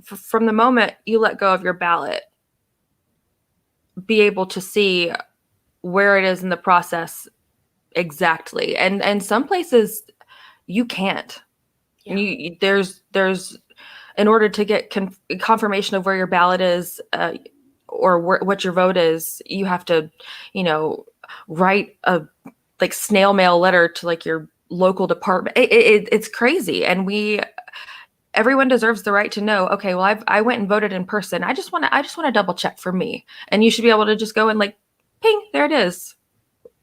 from the moment you let go of your ballot, be able to see where it is in the process exactly. And some places you can't. Yeah. There's in order to get confirmation of where your ballot is or what your vote is, you have to, write a like snail mail letter to like your local department. It's crazy. And everyone deserves the right to know, okay, well, I went and voted in person. I just want to double check for me. And you should be able to just go and like, ping, there it is.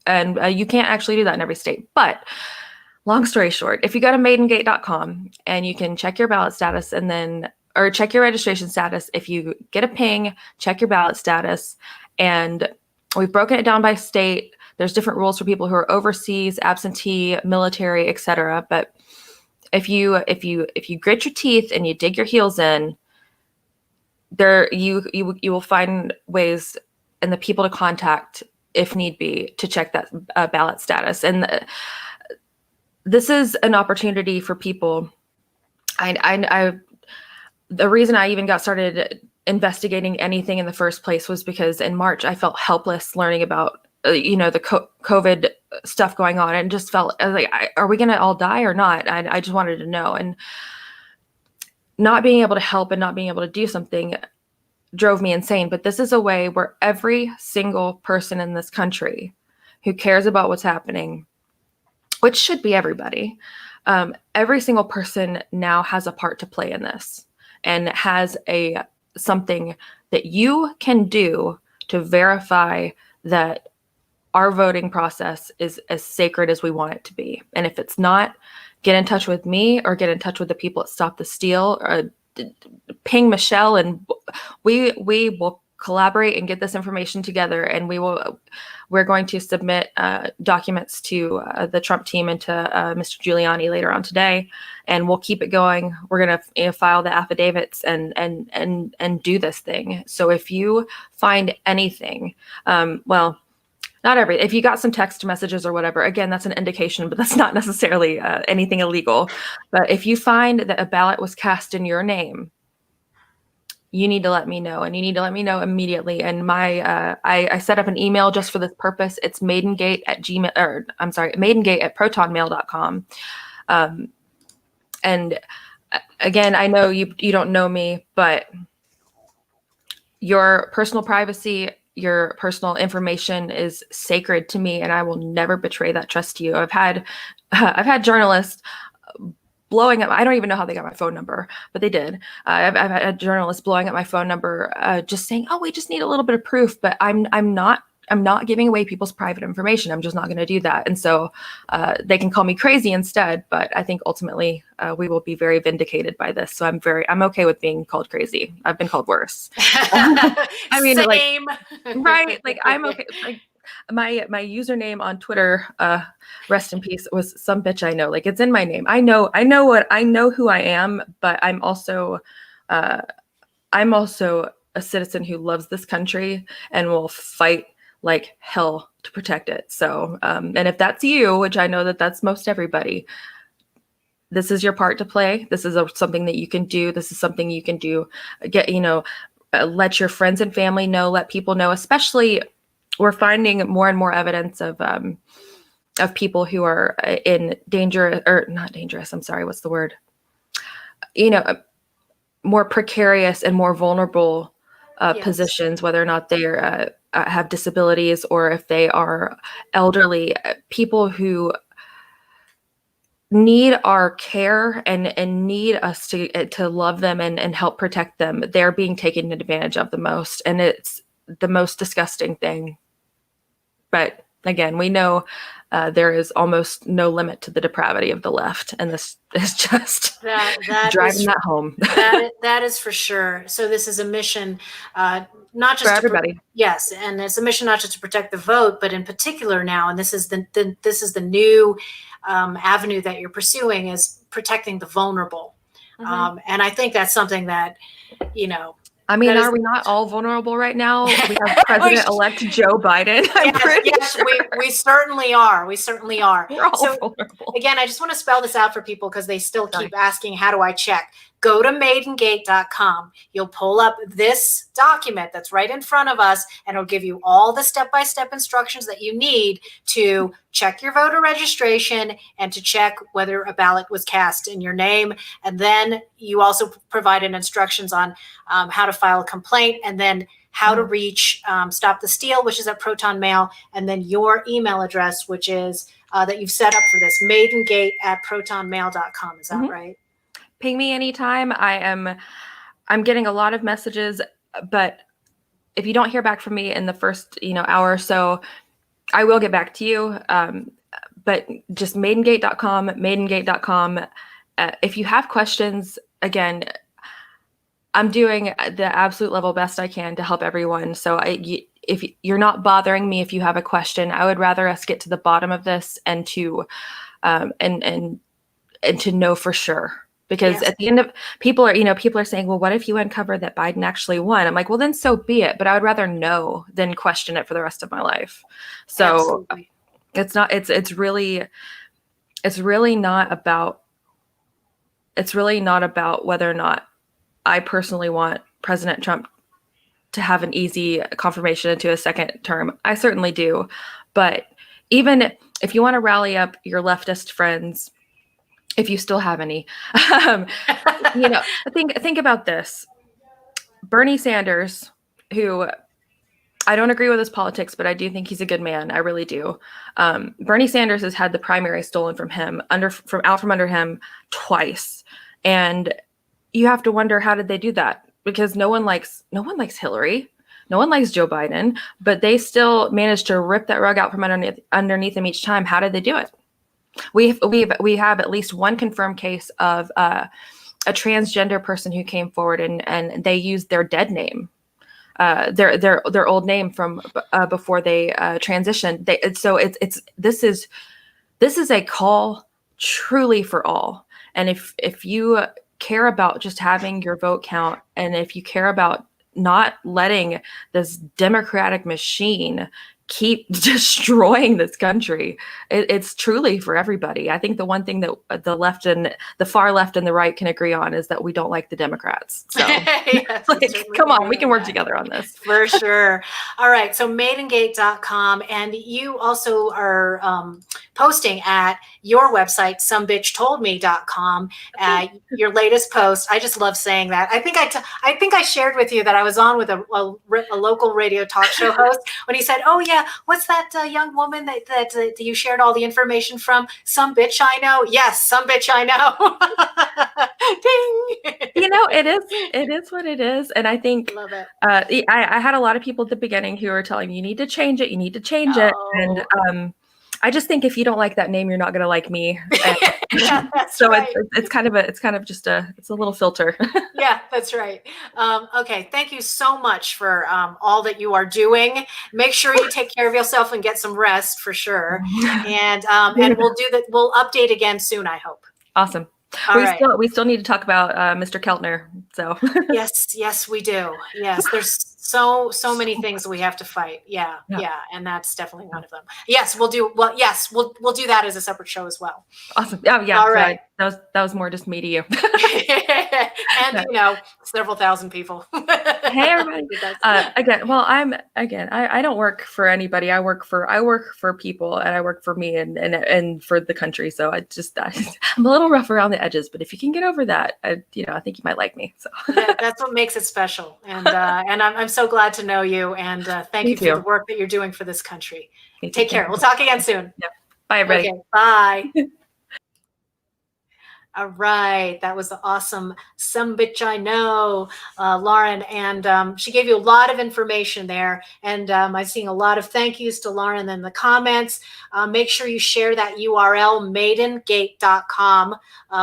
And you can't actually do that in every state. But long story short, if you go to maidengate.com and you can check your ballot status or check your registration status, if you get a ping, check your ballot status. And we've broken it down by state. There's different rules for people who are overseas, absentee, military, etc. But if you grit your teeth and you dig your heels in, you will find ways and the people to contact if need be to check that ballot status. And this is an opportunity for people. The reason I even got started investigating anything in the first place was because in March I felt helpless learning about the COVID stuff going on, and just felt like, are we going to all die or not? I just wanted to know, and not being able to help and not being able to do something drove me insane. But this is a way where every single person in this country who cares about what's happening, which should be everybody, every single person now has a part to play in this, and has something that you can do to verify that our voting process is as sacred as we want it to be. And if it's not, get in touch with me or get in touch with the people at Stop the Steal, or ping Michelle, and we will collaborate and get this information together. And we're going to submit documents to the Trump team and to Mr. Giuliani later on today, and we'll keep it going. We're going to file the affidavits and do this thing. So if you find anything, not everything. If you got some text messages or whatever, again, that's an indication, but that's not necessarily anything illegal. But if you find that a ballot was cast in your name, you need to let me know, and you need to let me know immediately. And I set up an email just for this purpose. It's maidengate at protonmail.com. And again, I know you don't know me, but your personal privacy, your personal information is sacred to me, and I will never betray that trust to you. I've had journalists blowing up. I don't even know how they got my phone number, but they did. I've had journalists blowing up my phone number, just saying, "Oh, we just need a little bit of proof." But I'm not giving away people's private information. I'm just not going to do that. And so they can call me crazy instead. But I think ultimately we will be very vindicated by this. So I'm okay with being called crazy. I've been called worse. I mean, same. Right? Like, I'm okay. Like, my username on Twitter, rest in peace, was some bitch I know. Like, it's in my name. I know who I am, but I'm also a citizen who loves this country and will fight like hell to protect it. So, and if that's you, which I know that's most everybody, this is your part to play. This is something that you can do. This is something you can do. Let your friends and family know, let people know, especially we're finding more and more evidence of people who are in danger, or not dangerous. I'm sorry. What's the word? More precarious and more vulnerable Yes. positions, whether or not they have disabilities or if they are elderly, people who need our care and need us to love them and help protect them. They're being taken advantage of the most, and it's the most disgusting thing. But again, we know there is almost no limit to the depravity of the left, and this is just driving that home. that is for sure. So this is a mission, not just for everybody. Yes, and it's a mission not just to protect the vote, but in particular now, and this is the new avenue that you're pursuing, is protecting the vulnerable. Mm-hmm. And I think that's something that I mean, are we not all vulnerable right now? We have President-elect Joe Biden. Yes, we certainly are. We certainly are. We're all vulnerable. Again, I just want to spell this out for people because they still keep asking, how do I check? go to maidengate.com. You'll pull up this document that's right in front of us, and it'll give you all the step-by-step instructions that you need to check your voter registration and to check whether a ballot was cast in your name. And then you also provided instructions on how to file a complaint, and then how to reach Stop the Steal, which is at Proton Mail, and then your email address, which is that you've set up for this, maidengate@protonmail.com. Is that right? Ping me anytime. I'm getting a lot of messages, but if you don't hear back from me in the first hour or so, I will get back to you. But just maidengate.com. If you have questions, again, I'm doing the absolute level best I can to help everyone. So if you're not bothering me, if you have a question, I would rather us get to the bottom of this and to and to know for sure. Because at the end of people are saying, well, what if you uncover that Biden actually won? I'm like, well, then so be it. But I would rather know than question it for the rest of my life. So it's really not about whether or not I personally want President Trump to have an easy confirmation into a second term. I certainly do. But even if you want to rally up your leftist friends, if you still have any, think about this. Bernie Sanders, who I don't agree with his politics, but I do think he's a good man. I really do. Bernie Sanders has had the primary stolen from him, out from under him twice. And you have to wonder, how did they do that? Because no one likes Hillary. No one likes Joe Biden, but they still managed to rip that rug out from underneath them each time. How did they do it? We have at least one confirmed case of a transgender person who came forward and they used their dead name, their old name from before they transitioned. This is a call truly for all. And if you care about just having your vote count, and if you care about not letting this democratic machine keep destroying this country, it's truly for everybody. I think the one thing that the far left and the right can agree on is that we don't like the Democrats. So Yes, come on, we can work together on this. For sure. All right. So maidengate.com. And you also are posting at your website, somebitchtoldme.com, your latest post. I just love saying that. I think I shared with you that I was on with a local radio talk show host when he said, oh yeah, what's that young woman that you shared all the information from? Some bitch I know. Yes, some bitch I know. Ding. It is what it is. And I think Love it. I had a lot of people at the beginning who were telling me, you need to change it. And I just think if you don't like that name, you're not going to like me. Yeah, that's so right. it's kind of a little filter. Yeah, that's right. Okay. Thank you so much for all that you are doing. Make sure you take care of yourself and get some rest for sure. And we'll do that. We'll update again soon, I hope. Awesome. We still need to talk about Mr. Keltner. So yes, we do. Yes, there's so many things we have to fight. Yeah, and that's definitely one of them. Yes, we'll do. Well, yes, we'll do that as a separate show as well. Awesome. Oh yeah. All right. That was more just me to you. And several thousand people. Hey everybody. I don't work for anybody. I work for people, and I work for me and for the country. So I'm a little rough around the edges, but if you can get over that, I think you might like me. So that's what makes it special. And I'm so glad to know you, and thank you for the work that you're doing for this country. Take care. We'll talk again soon. Yep. Bye everybody. Okay, bye. All right. That was awesome. Some bitch I know, Lauren. And she gave you a lot of information there. And I'm seeing a lot of thank yous to Lauren in the comments. Make sure you share that URL, maidengate.com,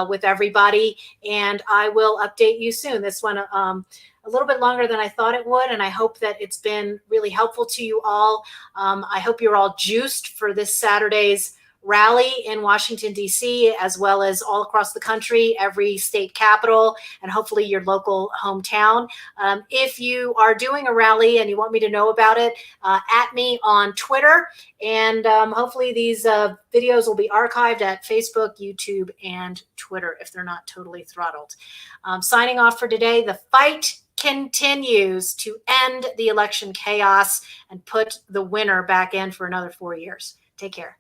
with everybody. And I will update you soon. This one a little bit longer than I thought it would. And I hope that it's been really helpful to you all. I hope you're all juiced for this Saturday's rally in Washington, D.C., as well as all across the country, every state capital, and hopefully your local hometown. If you are doing a rally and you want me to know about it, at me on Twitter. And hopefully these videos will be archived at Facebook, YouTube, and Twitter if they're not totally throttled. Signing off for today, the fight continues to end the election chaos and put the winner back in for another 4 years. Take care.